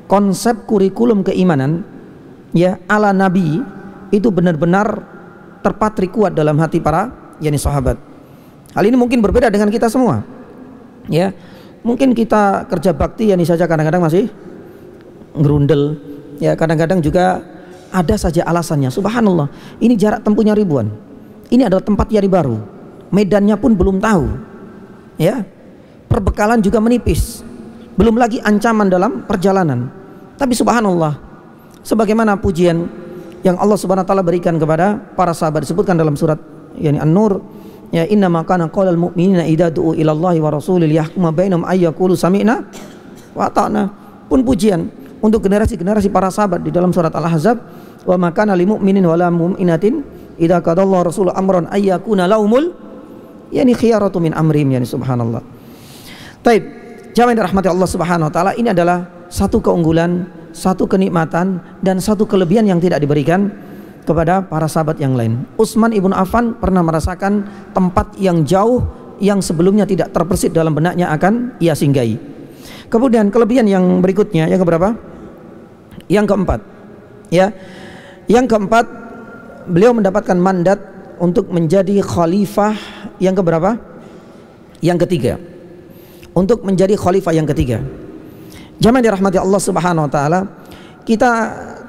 konsep kurikulum keimanan ya ala Nabi itu benar-benar terpatri kuat dalam hati para yakni sahabat. Hal ini mungkin berbeda dengan kita semua. Ya, mungkin kita kerja bakti yakni saja kadang-kadang masih ngerundel. Ya, kadang-kadang juga ada saja alasannya. Subhanallah, ini jarak tempuhnya ribuan. Ini adalah tempat yang baru. Medannya pun belum tahu. Ya. Perbekalan juga menipis. Belum lagi ancaman dalam perjalanan. Tapi subhanallah, sebagaimana pujian yang Allah Subhanahu wa taala berikan kepada para sahabat disebutkan dalam surat yakni An-Nur, ya innama kana qaulal mu'minina idza du'u ila Allahi wa rasulih yahkuma bainahum ay yaqulu sami'na wa ata'na. Pun pujian untuk generasi-generasi para sahabat di dalam surat Al-Ahzab, wa ma kana lil mu'minin wa la mu'minatin idza qadallahu rasuluhu amran ay yakuna lahumul yani khiyaratu min amrihim, yani subhanallah. Taib, jamaah yang dirahmati Allah Subhanahu wa taala, ini adalah satu keunggulan, satu kenikmatan dan satu kelebihan yang tidak diberikan kepada para sahabat yang lain. Utsman ibnu Affan pernah merasakan tempat yang jauh yang sebelumnya tidak terbersit dalam benaknya akan ia singgahi. Kemudian kelebihan yang berikutnya, yang keberapa? Yang keempat. Ya. Yang keempat, beliau mendapatkan mandat untuk menjadi khalifah yang keberapa? Yang ketiga. Untuk menjadi khalifah yang ketiga. Jamaah dirahmati Allah Subhanahu wa taala, kita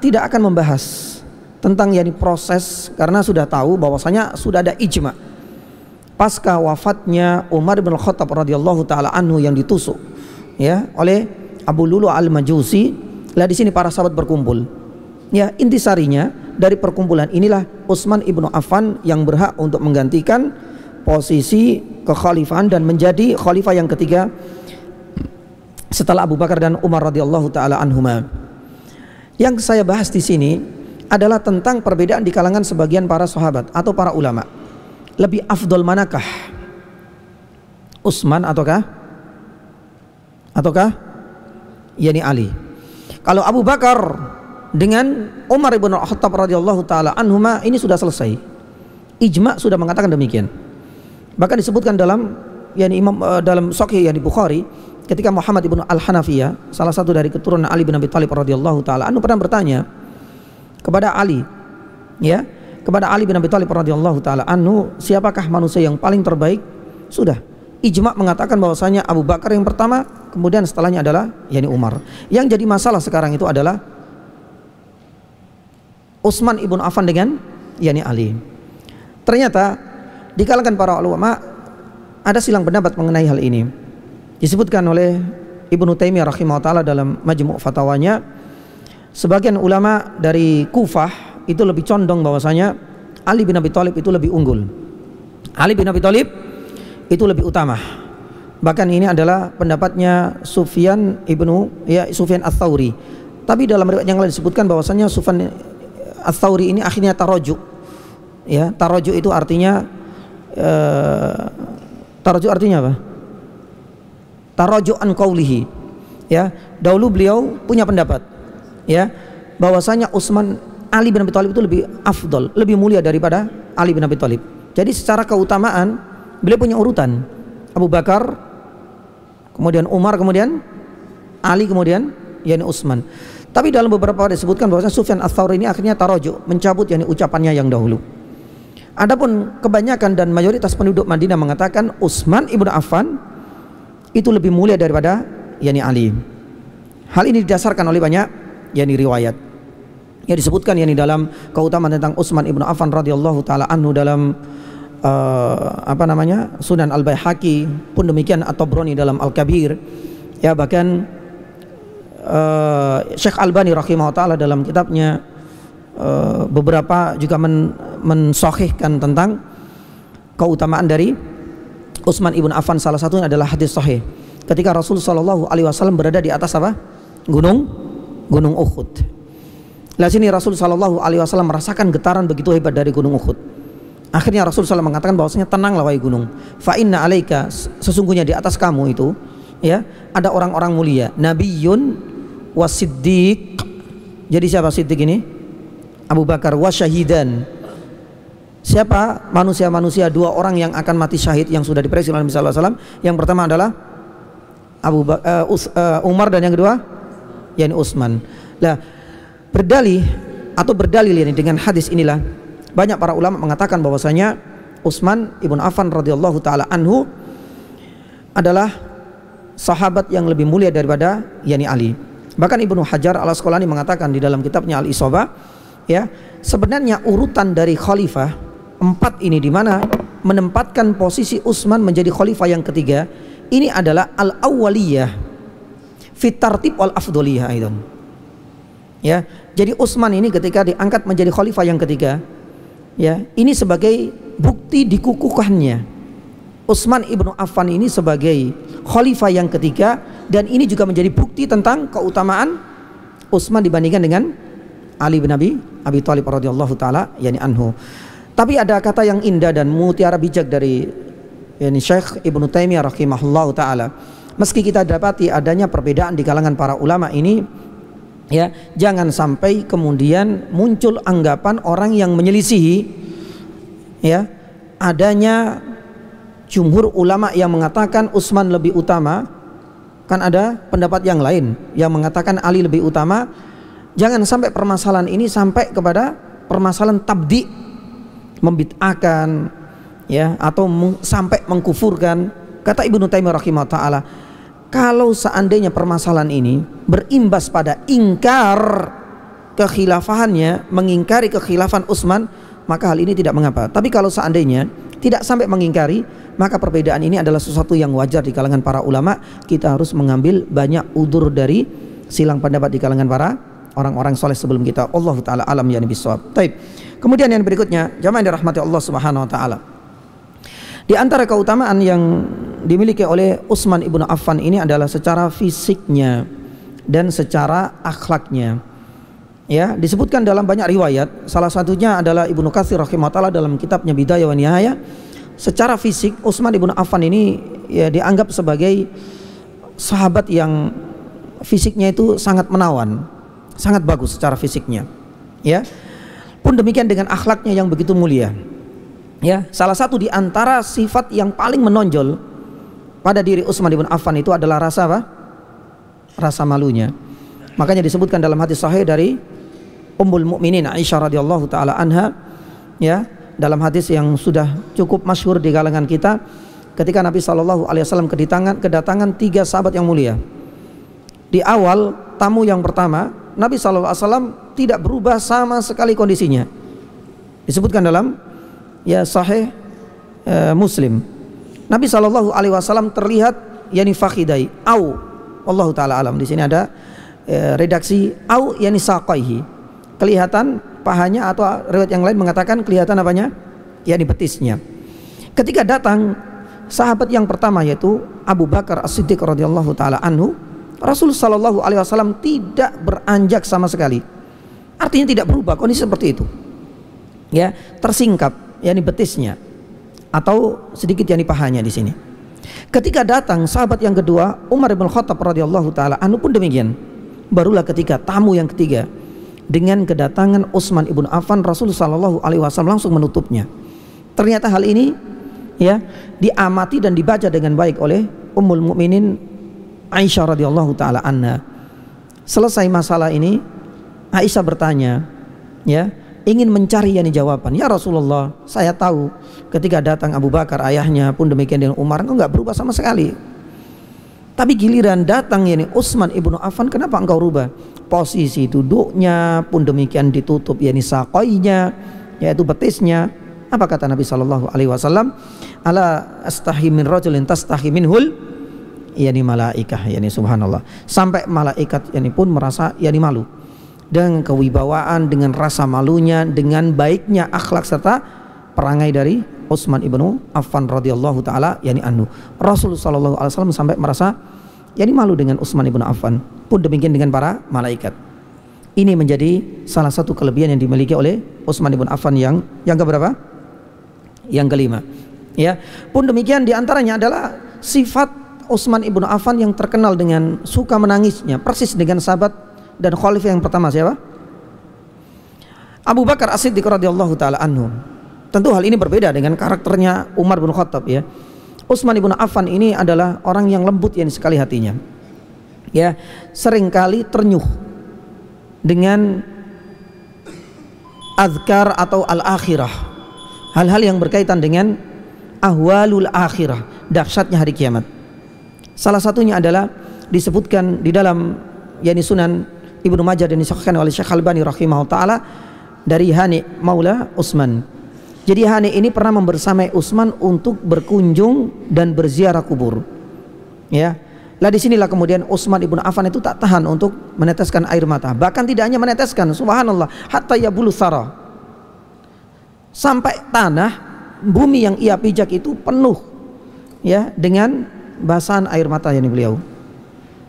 tidak akan membahas tentang yakni proses karena sudah tahu bahwasanya sudah ada ijma. Pasca wafatnya Umar bin Khattab radhiyallahu taala anhu yang ditusuk ya oleh Abu Lulu al-Majusi, lah di sini para sahabat berkumpul. Ya, intisarinya dari perkumpulan inilah Utsman ibnu Affan yang berhak untuk menggantikan posisi kekhalifahan dan menjadi khalifah yang ketiga setelah Abu Bakar dan Umar radhiyallahu taala anhuma. Yang saya bahas di sini adalah tentang perbedaan di kalangan sebagian para sahabat atau para ulama. Lebih afdol manakah? Utsman ataukah yakni Ali? Kalau Abu Bakar dengan Umar ibn Khattab radhiyallahu taala anhuma ini sudah selesai. Ijma sudah mengatakan demikian. Bahkan disebutkan dalam yakni dalam Sahih yang di Bukhari, ketika Muhammad ibn Al-Hanafiyah, salah satu dari keturunan Ali bin Abi Thalib radhiyallahu taala anhu, pernah bertanya kepada Ali, ya, kepada Ali bin Abi Thalib radhiyallahu taala anhu, siapakah manusia yang paling terbaik? Sudah ijma mengatakan bahwasanya Abu Bakar yang pertama, kemudian setelahnya adalah yakni Umar. Yang jadi masalah sekarang itu adalah Utsman ibn Affan dengan yakni Ali. Ternyata di kalangan para ulama ada silang pendapat mengenai hal ini. Disebutkan oleh Ibnu Taimiyah rahimahullah taala dalam Majmu' Fatawanya, sebagian ulama dari Kufah itu lebih condong bahwasanya Ali bin Abi Thalib itu lebih unggul. Ali bin Abi Thalib itu lebih utama. Bahkan ini adalah pendapatnya Sufyan Ats-Tsauri. Tapi dalam riwayat yang lain disebutkan bahwasanya Sufyan Ats-Tsauri ini akhirnya tarojuk. Ya, tarojuk itu artinya apa? Tarojuk an qaulihi. Ya, dahulu beliau punya pendapat, ya, bahwasanya Ali bin Abi Thalib itu lebih afdol, lebih mulia daripada Ali bin Abi Thalib. Jadi secara keutamaan beliau punya urutan. Abu Bakar, kemudian Umar, kemudian Ali, kemudian yakni Utsman. Tapi dalam beberapa disebutkan bahwasanya Sufyan Ats-Tsauri ini akhirnya tarojuk, mencabut yakni ucapannya yang dahulu. Adapun kebanyakan dan mayoritas penduduk Madinah mengatakan Utsman ibnu Affan itu lebih mulia daripada yakni Ali. Hal ini didasarkan oleh banyak yakni riwayat. Yang disebutkan yakni dalam keutamaan tentang Utsman ibnu Affan radhiyallahu taala anhu dalam Sunan Al-Baihaqi, pun demikian At-Tabrani dalam Al-Kabir. Ya, bahkan Syekh Albani rahimahullah taala dalam kitabnya beberapa juga mensahihkan tentang keutamaan dari Utsman ibn Affan. Salah satunya adalah hadis sahih ketika Rasul sallallahu alaihi wasallam berada di atas apa? Gunung Uhud. Lah sini Rasul sallallahu alaihi wasallam merasakan getaran begitu hebat dari gunung Uhud. Akhirnya Rasul SAW mengatakan bahwasanya tenanglah wahai gunung. Fa inna alaika, sesungguhnya di atas kamu itu ya ada orang-orang mulia, nabiyyun wasiddiq. Jadi siapa siddiq ini? Abu Bakar, wasyahidan. Siapa manusia-manusia dua orang yang akan mati syahid yang sudah diprediksi oleh Nabi sallallahu alaihi wasallam? Yang pertama adalah Umar, dan yang kedua yakni Utsman. Lah berdalih ini dengan hadis inilah banyak para ulama mengatakan bahwasanya Utsman ibn Affan radhiyallahu taala anhu adalah sahabat yang lebih mulia daripada yakni Ali. Bahkan Ibnu Hajar Al-Asqalani mengatakan di dalam kitabnya Al-Isabah, ya, sebenarnya urutan dari khalifah 4 ini, di mana menempatkan posisi Utsman menjadi khalifah yang ketiga, ini adalah al-awwaliyah fit tartib wal afdhaliyah itu. Ya, jadi Utsman ini ketika diangkat menjadi khalifah yang ketiga, ya, ini sebagai bukti dikukuhkannya Utsman ibnu Affan ini sebagai khalifah yang ketiga, dan ini juga menjadi bukti tentang keutamaan Utsman dibandingkan dengan Ali bin Abi Thalib radhiyallahu taala yani anhu. Tapi ada kata yang indah dan mutiara bijak dari yani Syekh Ibnu Taimiyah rahimahullahu taala. Meski kita dapati adanya perbedaan di kalangan para ulama ini, ya, jangan sampai kemudian muncul anggapan orang yang menyelisihi, ya, adanya jumhur ulama yang mengatakan Utsman lebih utama. Kan ada pendapat yang lain yang mengatakan Ali lebih utama. Jangan sampai permasalahan ini sampai kepada permasalahan tabdi, membid'ahkan, ya, atau sampai mengkufurkan. Kata Ibnu Taimiyah rahimahullah taala, kalau seandainya permasalahan ini berimbas pada ingkar kekhilafahannya, mengingkari kekhilafan Utsman, maka hal ini tidak mengapa. Tapi kalau seandainya tidak sampai mengingkari, maka perbedaan ini adalah sesuatu yang wajar di kalangan para ulama. Kita harus mengambil banyak udzur dari silang pendapat di kalangan para orang-orang soleh sebelum kita. Allah taala alam ya bisawab. Baik. Kemudian yang berikutnya, jamaah yang dirahmati Allah Subhanahu wa taala. Di antara keutamaan yang dimiliki oleh Utsman ibnu Affan ini adalah secara fisiknya dan secara akhlaknya. Ya, disebutkan dalam banyak riwayat. Salah satunya adalah Ibnu Katsir rahimahullah taala dalam kitabnya Bidayah wa Nihayah. Secara fisik Utsman ibnu Affan ini ya dianggap sebagai sahabat yang fisiknya itu sangat menawan, sangat bagus secara fisiknya. Ya. Pun demikian dengan akhlaknya yang begitu mulia. Ya, salah satu di antara sifat yang paling menonjol pada diri Utsman ibnu Affan itu adalah rasa apa? Rasa malunya. Makanya disebutkan dalam hadis sahih dari Ummul Mukminin Aisyah radhiyallahu taala anha, ya, dalam hadis yang sudah cukup masyhur di kalangan kita, ketika Nabi sallallahu alaihi wasallam kedatangan 3 sahabat yang mulia. Di awal tamu yang pertama, Nabi sallallahu alaihi wasallam tidak berubah sama sekali kondisinya. Disebutkan dalam ya sahih Muslim. Nabi sallallahu alaihi wasallam terlihat yani fakhidai au, wallahu taala alam. Di sini ada redaksi au yani saqaihi. Kelihatan pahanya, atau riwayat yang lain mengatakan kelihatan apanya? Yani betisnya. Ketika datang sahabat yang pertama yaitu Abu Bakar As-Siddiq radhiyallahu taala anhu, Rasul sallallahu alaihi wasallam tidak beranjak sama sekali. Artinya tidak berubah kondisi seperti itu. Ya, tersingkap yani betisnya atau sedikit yani pahanya di sini. Ketika datang sahabat yang kedua Umar bin Khattab radhiyallahu taala anhu pun demikian. Barulah ketika tamu yang ketiga dengan kedatangan Utsman ibnu Affan, Rasul sallallahu alaihi wasallam langsung menutupnya. Ternyata hal ini ya diamati dan dibaca dengan baik oleh Ummul Mukminin Aisyah radhiyallahu taala anha. Selesai masalah ini, Aisyah bertanya, ya, ingin mencari yani jawaban. Ya Rasulullah, saya tahu ketika datang Abu Bakar ayahnya pun demikian dengan Umar, engkau enggak berubah sama sekali. Tapi giliran datang yani Utsman ibnu Affan, kenapa engkau rubah? Posisi duduknya pun demikian ditutup yani saqainya, yaitu betisnya. Apa kata Nabi sallallahu alaihi wasallam? Ala astahi min rajulin tastahi minhul yani malaikah, yani subhanallah. Sampai malaikat yani pun merasa yani malu. Dengan kewibawaan, dengan rasa malunya, dengan baiknya akhlak serta perangai dari Utsman ibnu Affan radhiyallahu taala yani anhu. Rasulullah sallallahu alaihi wasallam sampai merasa yani malu dengan Utsman ibnu Affan. Pun demikian dengan para malaikat. Ini menjadi salah satu kelebihan yang dimiliki oleh Utsman ibn Affan yang keberapa? Yang kelima. Ya, pun demikian diantaranya adalah sifat Utsman ibn Affan yang terkenal dengan suka menangisnya, persis dengan sahabat dan khalifah yang pertama siapa? Abu Bakar As-Siddiq radhiyallahu taala anhu. Tentu hal ini berbeda dengan karakternya Umar bin Khattab ya. Utsman ibn Affan ini adalah orang yang lembut yang sekali hatinya. Ya, seringkali ternyuh dengan azkar atau al-akhirah, hal-hal yang berkaitan dengan ahwalul akhirah, dahsyatnya hari kiamat. Salah satunya adalah disebutkan di dalam yani Sunan Ibnu Majah dan disahihkan oleh Syekh Albani rahimahullah taala dari Hani Maula Utsman. Jadi Hani ini pernah membersamai Utsman untuk berkunjung dan berziarah kubur. Ya. Lah disinilah kemudian Utsman ibn Affan itu tak tahan untuk meneteskan air mata. Bahkan tidak hanya meneteskan, subhanallah, hatta yabulu thara, sampai tanah bumi yang ia pijak itu penuh ya dengan basahan air mata yang beliau.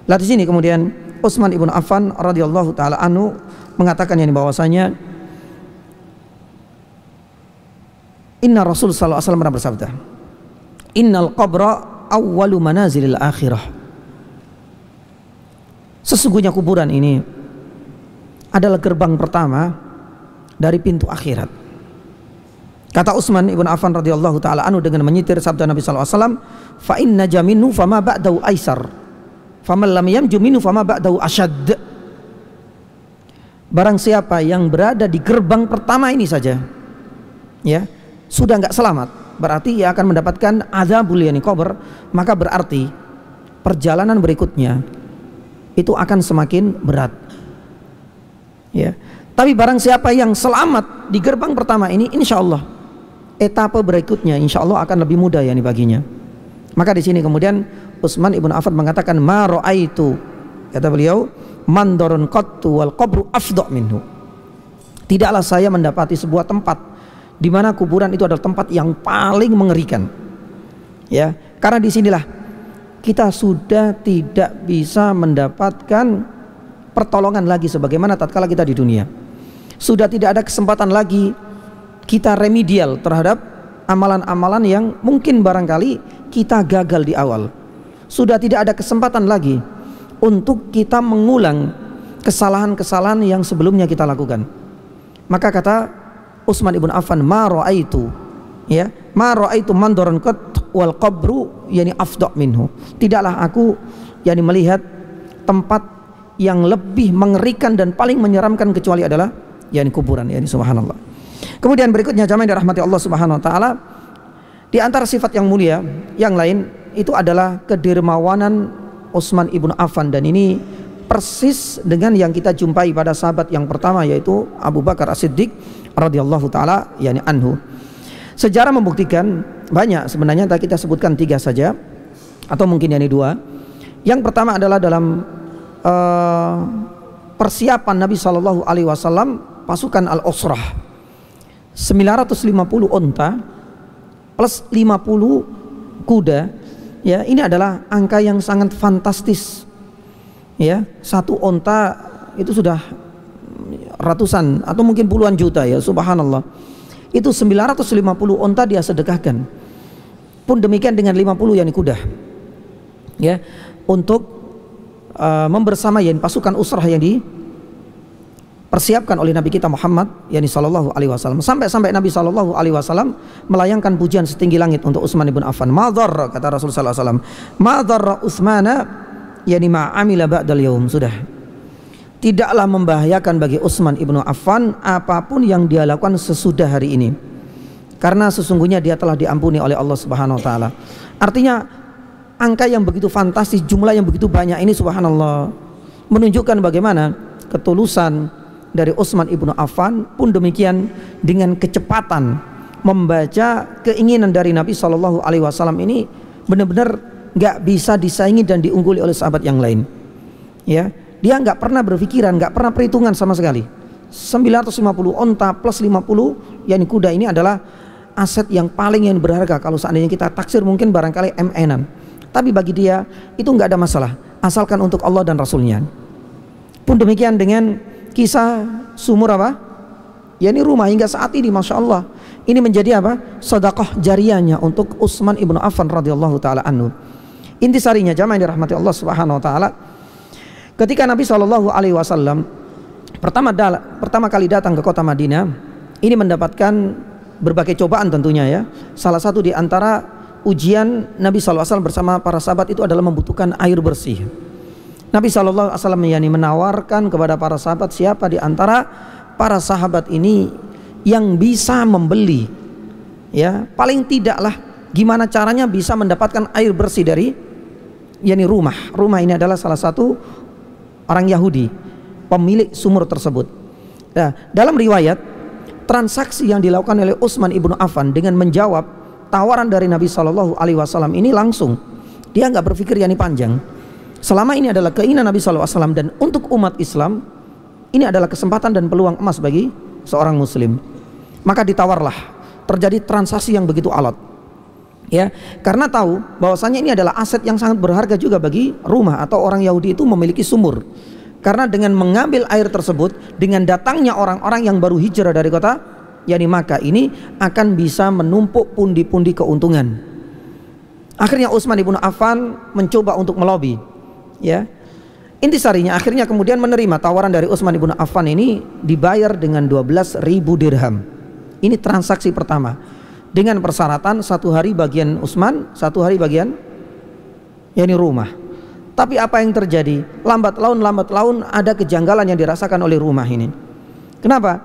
Lah di sini kemudian Utsman ibn Affan radhiyallahu taala anhu mengatakan yang bahwasanya Inna Rasul sallallahu alaihi wasallam pernah bersabda, Innal qabra awwalu manazilil akhirah. Sesungguhnya kuburan ini adalah gerbang pertama dari pintu akhirat. Kata Utsman ibn Affan radhiyallahu taala anhu dengan menyitir sabda Nabi sallallahu alaihi wasallam, fa inna jaminu fama ba'dahu aisar, faman lam yamju minhu fama ba'dahu asyad. Barang siapa yang berada di gerbang pertama ini saja ya, sudah enggak selamat, berarti ia akan mendapatkan azabul yani qabr, maka berarti perjalanan berikutnya itu akan semakin berat. Ya. Tapi barang siapa yang selamat di gerbang pertama ini, insya Allah etapa berikutnya insya Allah akan lebih mudah ya baginya. Maka di sini kemudian Utsman ibn Affan mengatakan ma ra'aitu, kata beliau, mandorun qattu wal qabru afdha minhu. Tidaklah saya mendapati sebuah tempat di mana kuburan itu adalah tempat yang paling mengerikan. Ya, karena disinilah kita sudah tidak bisa mendapatkan pertolongan lagi sebagaimana tatkala kita di dunia. Sudah tidak ada kesempatan lagi kita remedial terhadap amalan-amalan yang mungkin barangkali kita gagal di awal. Sudah tidak ada kesempatan lagi untuk kita mengulang kesalahan-kesalahan yang sebelumnya kita lakukan. Maka kata Utsman ibn Affan, ma ra'aitu, ya, ma ra'aitu mandaran qat wal qabru yani afdha minhu. Tidaklah aku yani melihat tempat yang lebih mengerikan dan paling menyeramkan kecuali adalah yani kuburan, yani subhanallah. Kemudian berikutnya jamaah yang dirahmati Allah Subhanahu wa taala, di antara sifat yang mulia yang lain itu adalah kedermawanan Utsman ibn Affan, dan ini persis dengan yang kita jumpai pada sahabat yang pertama yaitu Abu Bakar As-Siddiq radhiyallahu taala yani anhu. Sejarah membuktikan banyak, sebenarnya tadi kita sebutkan 3 saja atau mungkin yang 2. Yang pertama adalah dalam persiapan Nabi Shallallahu Alaihi Wasallam pasukan Al-Usrah, 950 onta plus 50 kuda. Ya, ini adalah angka yang sangat fantastis. Ya, satu onta itu sudah ratusan atau mungkin puluhan juta ya, subhanallah. Itu 950 onta dia sedekahkan. Pun demikian dengan 50 yani kuda. Ya, untuk membersamai pasukan usrah yang dipersiapkan oleh Nabi kita Muhammad yani sallallahu alaihi wasallam. Sampai Nabi sallallahu alaihi wasallam melayangkan pujian setinggi langit untuk Utsman ibn Affan. Madhar, kata Rasul sallallahu alaihi wasallam, madhar Utsmana yani ma amila ba'dal yaum. Sudah, tidaklah membahayakan bagi Utsman ibn Affan apapun yang dia lakukan sesudah hari ini, karena sesungguhnya dia telah diampuni oleh Allah Subhanahu wa taala. Artinya angka yang begitu fantastis, jumlah yang begitu banyak ini subhanallah menunjukkan bagaimana ketulusan dari Utsman ibn Affan. Pun demikian dengan kecepatan membaca keinginan dari Nabi Shallallahu Alaihi Wasallam ini benar-benar nggak bisa disaingi dan diungguli oleh sahabat yang lain. Ya, dia nggak pernah berpikiran, nggak pernah perhitungan sama sekali. 950 onta plus 50 yang kuda ini adalah aset yang paling yang berharga. Kalau seandainya kita taksir mungkin barangkali MN-an, tapi bagi dia itu nggak ada masalah asalkan untuk Allah dan Rasulnya. Pun demikian dengan kisah sumur apa? Ya, ini rumah hingga saat ini, masya Allah. Ini menjadi apa? Sedekah jariyahnya untuk Utsman ibnu Affan radhiyallahu taala anhu. Intisarinya jamaah yang dirahmati Allah Subhanahu wa taala, ketika Nabi Shallallahu alaihi wasallam pertama kali datang ke kota Madinah, ini mendapatkan berbagai cobaan tentunya ya. Salah satu di antara ujian Nabi Shallallahu alaihi wasallam bersama para sahabat itu adalah membutuhkan air bersih. Nabi Shallallahu alaihi wasallam menawarkan kepada para sahabat, siapa di antara para sahabat ini yang bisa membeli, ya paling tidaklah gimana caranya bisa mendapatkan air bersih dari rumah ini adalah salah satu orang Yahudi, pemilik sumur tersebut. Nah, dalam riwayat, transaksi yang dilakukan oleh Utsman ibnu Affan dengan menjawab tawaran dari Nabi Shallallahu alaihi wasallam ini langsung, dia nggak berpikir panjang. Selama ini adalah keinginan Nabi Shallallahu alaihi wasallam, dan untuk umat Islam ini adalah kesempatan dan peluang emas bagi seorang muslim. Maka ditawarlah, terjadi transaksi yang begitu alot, ya, karena tahu bahwasanya ini adalah aset yang sangat berharga juga bagi rumah atau orang Yahudi itu memiliki sumur. Karena dengan mengambil air tersebut, dengan datangnya orang-orang yang baru hijrah dari kota Makkah ini akan bisa menumpuk pundi-pundi keuntungan. Akhirnya Utsman ibnu Affan mencoba untuk melobi, ya. Intisarinya akhirnya kemudian menerima tawaran dari Utsman ibnu Affan ini, dibayar dengan 12.000 dirham. Ini transaksi pertama, dengan persyaratan 1 hari bagian Utsman, 1 hari bagian rumah. Tapi apa yang terjadi? Lambat laun ada kejanggalan yang dirasakan oleh rumah ini. Kenapa?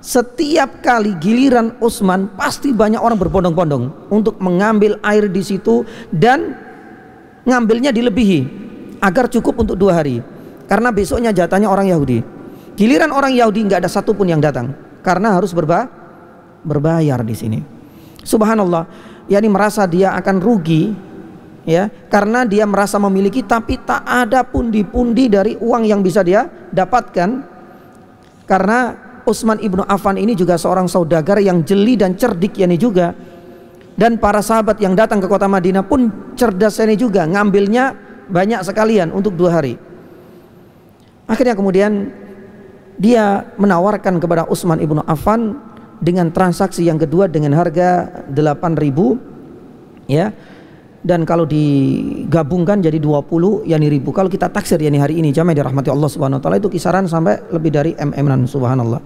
Setiap kali giliran Utsman pasti banyak orang berbondong-bondong untuk mengambil air di situ, dan ngambilnya dilebihi agar cukup untuk 2 hari, karena besoknya jatahnya orang Yahudi. Giliran orang Yahudi nggak ada satupun yang datang karena harus berbayar di sini. Subhanallah, merasa dia akan rugi, ya, karena dia merasa memiliki tapi tak ada pundi-pundi dari uang yang bisa dia dapatkan. Karena Utsman ibnu Affan ini juga seorang saudagar yang jeli dan cerdik juga, dan para sahabat yang datang ke kota Madinah pun cerdas juga, ngambilnya banyak sekalian untuk 2 hari. Akhirnya kemudian dia menawarkan kepada Utsman ibnu Affan dengan transaksi yang kedua dengan harga 8.000, ya, dan kalau digabungkan jadi 20 ribu. Kalau kita taksir hari ini jamaah dirahmati Allah Subhanahu wa taala, itu kisaran sampai lebih dari mm-an, subhanallah.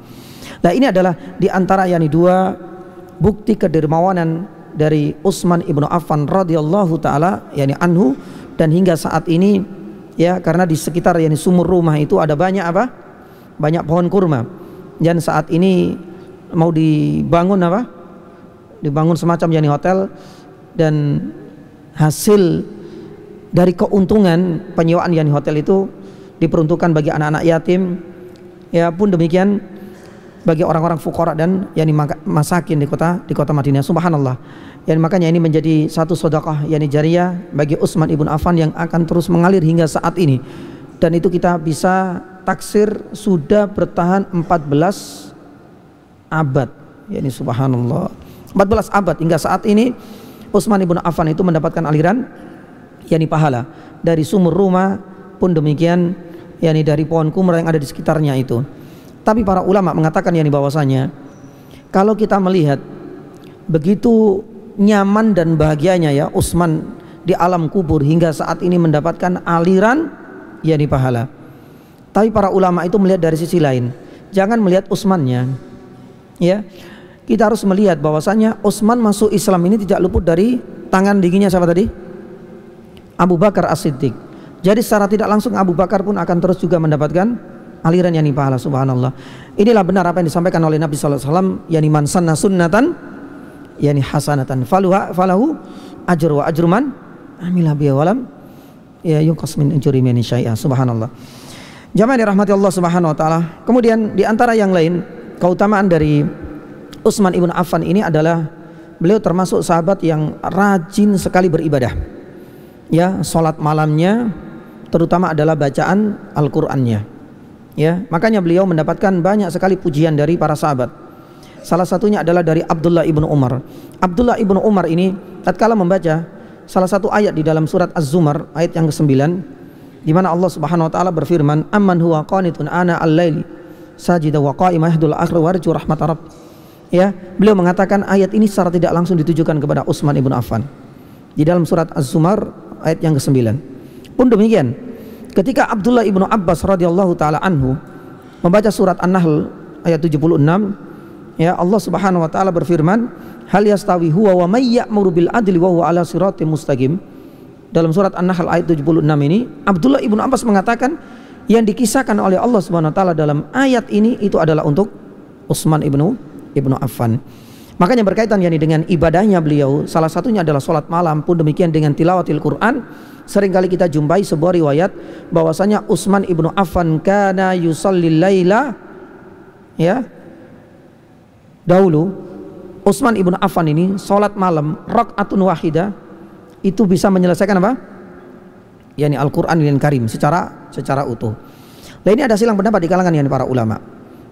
Nah, ini adalah di antara 2 bukti kedermawanan dari Utsman ibnu Affan radhiyallahu taala anhu. Dan hingga saat ini, ya, karena di sekitar sumur rumah itu ada banyak banyak pohon kurma, dan saat ini mau dibangun dibangun semacam hotel, dan hasil dari keuntungan penyewaan hotel itu diperuntukkan bagi anak-anak yatim, ya, pun demikian bagi orang-orang fuqara dan masakin di kota Madinah. Subhanallah. Makanya ini menjadi satu sedekah jariyah bagi Utsman ibnu Affan yang akan terus mengalir hingga saat ini, dan itu kita bisa taksir sudah bertahan 14 abad. Subhanallah, 14 abad hingga saat ini Utsman ibnu Affan itu mendapatkan aliran pahala dari sumur rumah, pun demikian dari pohon kumra yang ada di sekitarnya itu. Tapi para ulama mengatakan bahwasanya kalau kita melihat begitu nyaman dan bahagianya Utsman di alam kubur hingga saat ini mendapatkan aliran pahala. Tapi para ulama itu melihat dari sisi lain. Jangan melihat Utsmannya, ya. Kita harus melihat bahwasanya Utsman masuk Islam ini tidak luput dari tangan dinginnya siapa tadi? Abu Bakar As-Siddiq. Jadi secara tidak langsung Abu Bakar pun akan terus juga mendapatkan aliran pahala. Subhanallah. Inilah benar apa yang disampaikan oleh Nabi sallallahu alaihi wasallam, man sanna sunnatan hasanatan falahu ajru wa ajru man amila biha walam yunqas min ujuri min syai'a. Subhanallah. Jamaah dirahmati Allah Subhanahu wa taala. Kemudian di antara yang lain, keutamaan dari Utsman ibnu Affan ini adalah beliau termasuk sahabat yang rajin sekali beribadah. Ya, salat malamnya terutama adalah bacaan Al-Qur'annya. Ya, makanya beliau mendapatkan banyak sekali pujian dari para sahabat. Salah satunya adalah dari Abdullah ibnu Umar. Abdullah ibnu Umar ini tatkala membaca salah satu ayat di dalam surat Az-Zumar ayat yang ke-9, di mana Allah Subhanahu wa taala berfirman, "Amman huwa qanitun ana al-laili sajida wa qa'ima yahdul akhir warju rahmat rabb. Ya, beliau mengatakan ayat ini secara tidak langsung ditujukan kepada Utsman ibnu Affan di dalam surat Az-Zumar ayat yang ke-9. Pun demikian, ketika Abdullah ibnu Abbas radhiyallahu taala anhu membaca surat An-Nahl ayat 76, ya, Allah Subhanahu wa taala berfirman, hal yastawi huwa wa may ya'muru bil adli wa huwa ala siratim mustaqim. Dalam surat An-Nahl ayat 76 ini, Abdullah ibnu Abbas mengatakan yang dikisahkan oleh Allah Subhanahu wa taala dalam ayat ini itu adalah untuk Utsman ibnu Affan. Makanya berkaitan yani dengan ibadahnya beliau, salah satunya adalah sholat malam, pun demikian dengan tilawatil Quran. Seringkali kita jumpai sebuah riwayat bahwasanya Utsman ibnu Affan kana yusallil laila, ya, dahulu Utsman ibnu Affan ini sholat malam rakaatun wahidah itu bisa menyelesaikan apa? Yani Al-Qur'anul Karim secara utuh. Nah, ini ada silang pendapat di kalangan yani para ulama.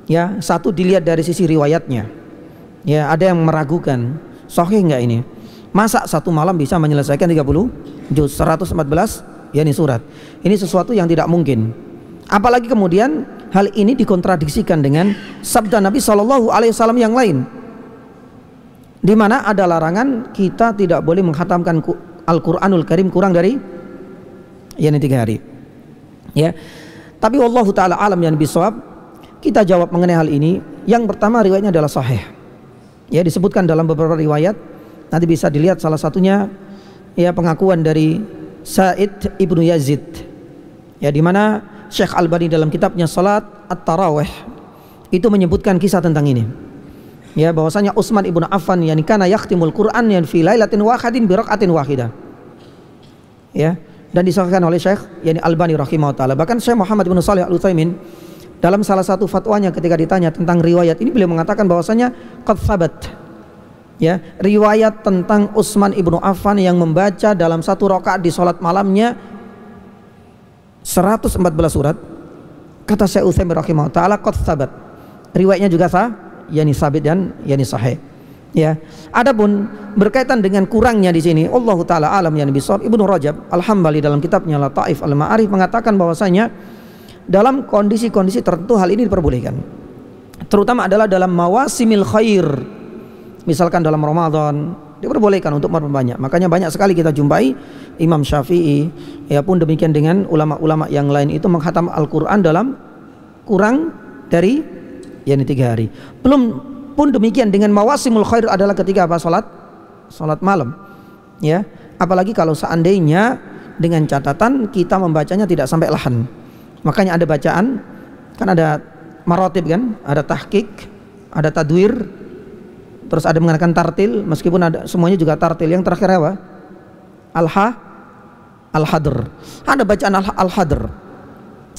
Ya, satu dilihat dari sisi riwayatnya. Ya, ada yang meragukan sahih enggak ini? Masa satu malam bisa menyelesaikan 30 juz 114 yani surat. Ini sesuatu yang tidak mungkin. Apalagi kemudian hal ini dikontradiksikan dengan sabda Nabi SAW yang lain, di mana ada larangan kita tidak boleh menghatamkan Al-Qur'anul Karim kurang dari yani 3 hari. Ya. Tapi wallahu taala alam yang bisawab, kita jawab mengenai hal ini. Yang pertama, riwayatnya adalah sahih. Ya, disebutkan dalam beberapa riwayat. Nanti bisa dilihat salah satunya ya pengakuan dari Sa'id ibnu Yazid. Ya, di mana Syekh Albani dalam kitabnya Salat At-Tarawih itu menyebutkan kisah tentang ini. Ya, bahwasanya Utsman ibnu Affan yani kana yakhtimul Qur'an yan fi lailatin wahidin bi rak'atin wahidah. Ya, dan disahkan oleh Syekh yani Albani rahimahullah taala. Bahkan Syekh Muhammad bin Shalih Al-Utsaimin dalam salah satu fatwanya ketika ditanya tentang riwayat ini, beliau mengatakan bahwasanya qad tsabat, ya, riwayat tentang Utsman ibnu Affan yang membaca dalam satu rakaat di salat malamnya 114 surat, kata Syekh Utsaimin rahimahullah taala qad tsabat, riwayatnya juga sah, yani sabit dan yani sahih. Ya, adapun berkaitan dengan kurangnya di sini, Allah taala alam yani bisawab, Ibnu Rajab Al-Hambali dalam kitabnya Lataif Al-Ma'arif mengatakan bahwasanya dalam kondisi-kondisi tertentu hal ini diperbolehkan, terutama adalah dalam mawasimil khair, misalkan dalam Ramadan diperbolehkan untuk memperbanyak. Makanya banyak sekali kita jumpai Imam Syafi'i, ya pun demikian dengan ulama-ulama yang lain itu menghatam Al-Quran dalam kurang dari yani 3 hari. Belum pun demikian dengan mawasimul khair adalah ketika apa? Salat malam, ya. Apalagi kalau seandainya dengan catatan kita membacanya tidak sampai lahan. Makanya ada bacaan, kan ada marotib kan, ada tahqiq, ada tadwir, terus ada menggunakan tartil, meskipun ada semuanya juga tartil. Yang terakhir apa? Al-Hadr. Ada bacaan Al-Hadr.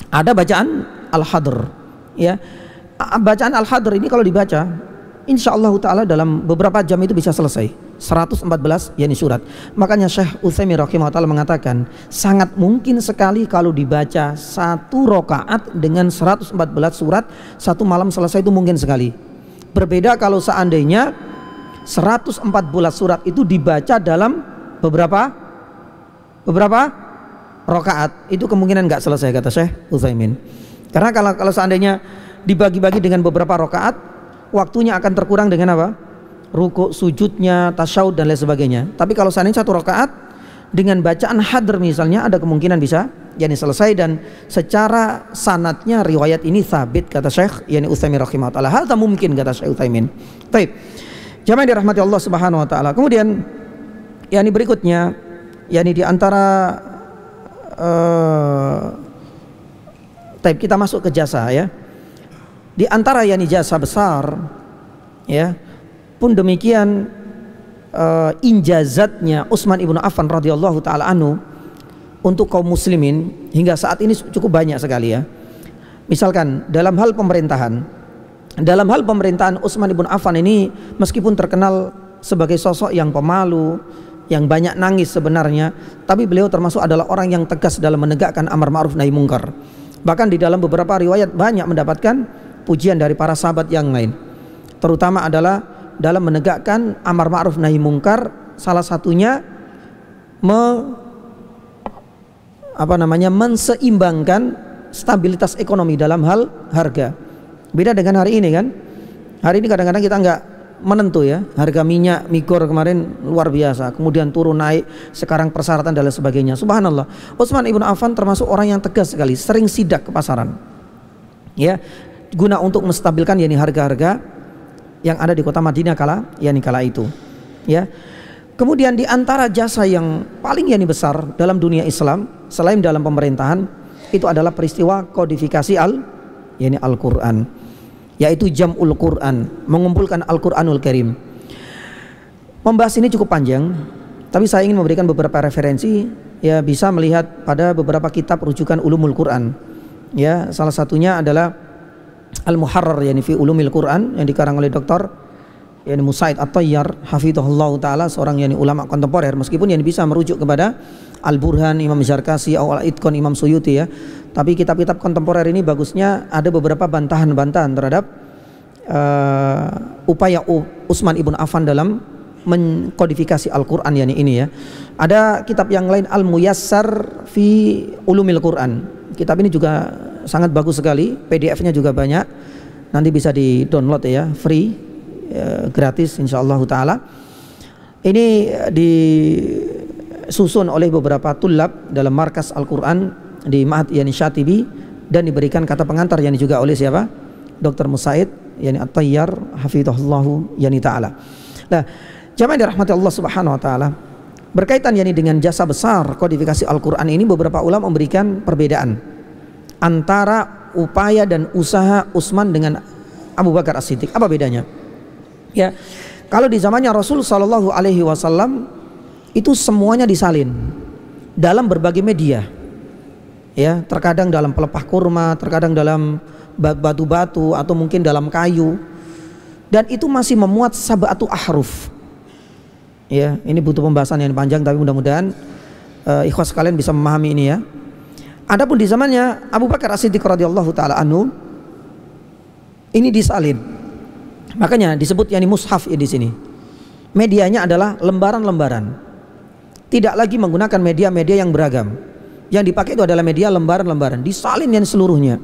Ada bacaan Al-Hadr. Ya, bacaan Al-Hadr ini kalau dibaca, insya Allah taala dalam beberapa jam itu bisa selesai 114 yani surat. Makanya Syekh Utsaimin rahimahullah taala mengatakan sangat mungkin sekali kalau dibaca satu rakaat dengan 114 surat satu malam selesai, itu mungkin sekali. Berbeda kalau seandainya 114 surat itu dibaca dalam beberapa rakaat, itu kemungkinan nggak selesai, kata Syekh Utsaimin. Karena kalau seandainya dibagi-bagi dengan beberapa rakaat, waktunya akan terkurang dengan apa? Rukuk, sujudnya, tasyahud dan lain sebagainya. Tapi kalau seandainya satu rakaat dengan bacaan hadr misalnya, ada kemungkinan bisa yani selesai, dan secara sanadnya riwayat ini sabit, kata Syekh yani Utsaimin rahimahullah taala. Hal tak mungkin, kata Syekh Utsaimin. Baik. Jamaah dirahmati Allah Subhanahu wa taala. Kemudian yani berikutnya yani di antara kita masuk ke jasa, ya. Di antara yani jasa besar, ya, pun demikian injazatnya Utsman ibnu Affan radhiyallahu taala anhu untuk kaum muslimin hingga saat ini cukup banyak sekali, ya. Misalkan dalam hal pemerintahan Utsman ibnu Affan ini meskipun terkenal sebagai sosok yang pemalu, yang banyak nangis sebenarnya, tapi beliau termasuk adalah orang yang tegas dalam menegakkan amar ma'ruf nahi mungkar. Bahkan di dalam beberapa riwayat banyak mendapatkan pujian dari para sahabat yang lain, terutama adalah dalam menegakkan amar ma'ruf nahi mungkar. Salah satunya menseimbangkan stabilitas ekonomi dalam hal harga. Beda dengan hari ini kan. Hari ini kadang-kadang kita nggak menentu ya. Harga minyak Migor kemarin luar biasa, kemudian turun naik, sekarang persyaratan dan lain sebagainya. Subhanallah. Utsman ibn Affan termasuk orang yang tegas sekali, sering sidak ke pasaran. Ya, guna untuk menstabilkan harga-harga yang ada di kota Madinah kala itu. Ya. Kemudian di antara jasa yang paling besar dalam dunia Islam selain dalam pemerintahan itu adalah peristiwa kodifikasi Al-Qur'an, yaitu jam'ul Qur'an, mengumpulkan Al-Qur'anul Karim. Membahas ini cukup panjang, tapi saya ingin memberikan beberapa referensi. Ya, bisa melihat pada beberapa kitab rujukan ulumul Qur'an. Ya, salah satunya adalah Al-Muharrar fi ulumil Qur'an yang dikarang oleh Dr. Musaid At-Tayyar hafizahullah taala, seorang ulama kontemporer, meskipun bisa merujuk kepada Al-Burhan Imam Zarkasi atau Al-Itqan Imam Suyuti ya. Tapi kitab-kitab kontemporer ini bagusnya ada beberapa bantahan-bantahan terhadap upaya Utsman ibn Affan dalam mengkodifikasi Al-Qur'an ini ya. Ada kitab yang lain Al-Muyassar fi Ulumil Qur'an. Kitab ini juga sangat bagus sekali, PDF-nya juga banyak. Nanti bisa di-download ya, free. Gratis insyaallah taala. Ini disusun oleh beberapa tulab dalam markas Al-Qur'an di Ma'had Syatibi dan diberikan kata pengantar juga oleh siapa? Dr. Musaid At-Tayyar hafizahullahu taala. Nah, jamaah dirahmati Allah Subhanahu wa taala, berkaitan dengan jasa besar kodifikasi Al-Qur'an ini, beberapa ulama memberikan perbedaan antara upaya dan usaha Utsman dengan Abu Bakar As-Siddiq. Apa bedanya? Ya, kalau di zamannya Rasul Shallallahu Alaihi Wasallam itu semuanya disalin dalam berbagai media, ya, terkadang dalam pelepah kurma, terkadang dalam batu-batu atau mungkin dalam kayu, dan itu masih memuat sab'atu ahruf. Ya, ini butuh pembahasan yang panjang, tapi mudah-mudahan ikhwas kalian bisa memahami ini ya. Adapun di zamannya Abu Bakar As-Siddiq radhiyallahu taala anhu ini disalin. Makanya disebut mushaf di sini. Medianya adalah lembaran-lembaran. Tidak lagi menggunakan media-media yang beragam. Yang dipakai itu adalah media lembaran-lembaran, disalin seluruhnya.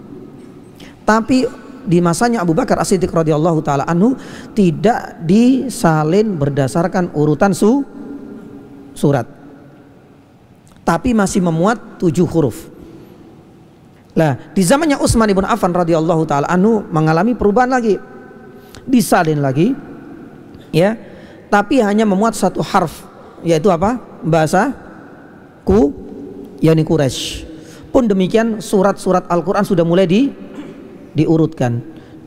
Tapi di masanya Abu Bakar As-Siddiq radhiyallahu taala anhu tidak disalin berdasarkan urutan surat. Tapi masih memuat 7 huruf. Nah, di zamannya Utsman ibn Affan radhiyallahu taala anhu mengalami perubahan lagi. Disalin lagi ya, tapi hanya memuat 1 harf, yaitu apa? Bahasa Quraisy. Pun demikian surat-surat Al-Qur'an sudah mulai diurutkan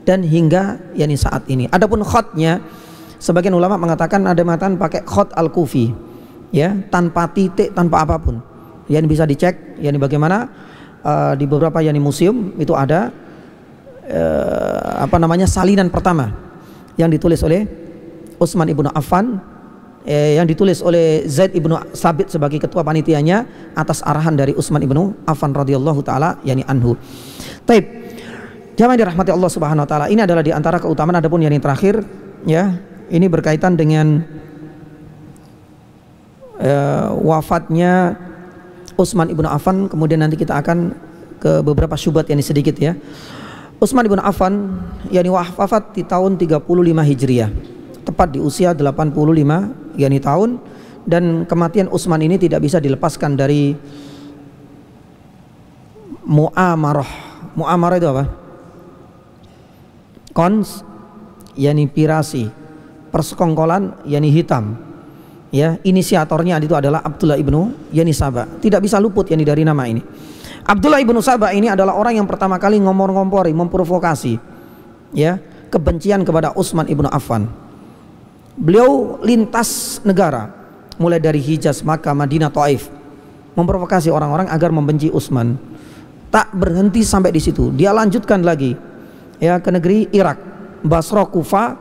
dan hingga saat ini. Adapun khotnya, sebagian ulama mengatakan pakai khot Al-Kufi ya, tanpa titik, tanpa apapun. Yang bisa dicek bagaimana di beberapa museum itu ada salinan pertama yang ditulis oleh Utsman ibn Affan, yang ditulis oleh Zaid ibn Sabit sebagai ketua panitianya atas arahan dari Utsman ibn Affan radhiyallahu taala anhu. Taib, jamaah dirahmati Allah Subhanahu wa taala, ini adalah di antara keutamaan. Adapun yang terakhir ya, ini berkaitan dengan wafatnya Utsman ibn Affan. Kemudian nanti kita akan ke beberapa syubhat sedikit ya. Utsman ibn Affan wafat di tahun 35 Hijriah, tepat di usia 85 tahun, dan kematian Utsman ini tidak bisa dilepaskan dari mu'amarah. Mu'amarah itu apa? Pirasi, persekongkolan hitam. Ya, inisiatornya itu adalah Abdullah ibnu Saba. Tidak bisa luput dari nama ini. Abdullah ibnu Saba ini adalah orang yang pertama kali ngompori, memprovokasi ya, kebencian kepada Utsman ibnu Affan. Beliau lintas negara, mulai dari Hijaz, Makkah, Madinah, Taif, memprovokasi orang-orang agar membenci Utsman. Tak berhenti sampai di situ, dia lanjutkan lagi ya ke negeri Irak, Basra, Kufa.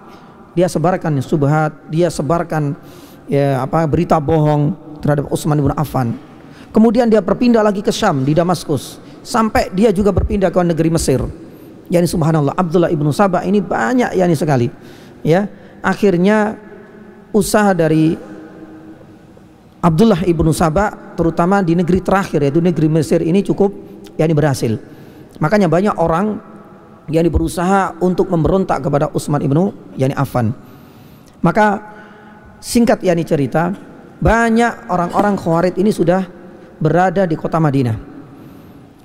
Dia sebarkan subhat, dia sebarkan berita bohong terhadap Utsman ibn Affan. Kemudian dia berpindah lagi ke Syam di Damaskus, sampai dia juga berpindah ke negeri Mesir. Subhanallah, Abdullah ibnu Saba ini banyak sekali ya. Akhirnya usaha dari Abdullah ibnu Saba terutama di negeri terakhir, yaitu negeri Mesir ini, cukup berhasil. Makanya banyak orang yang berusaha untuk memberontak kepada Utsman ibnu Affan. Maka singkat cerita, banyak orang-orang Khawarij ini sudah berada di kota Madinah.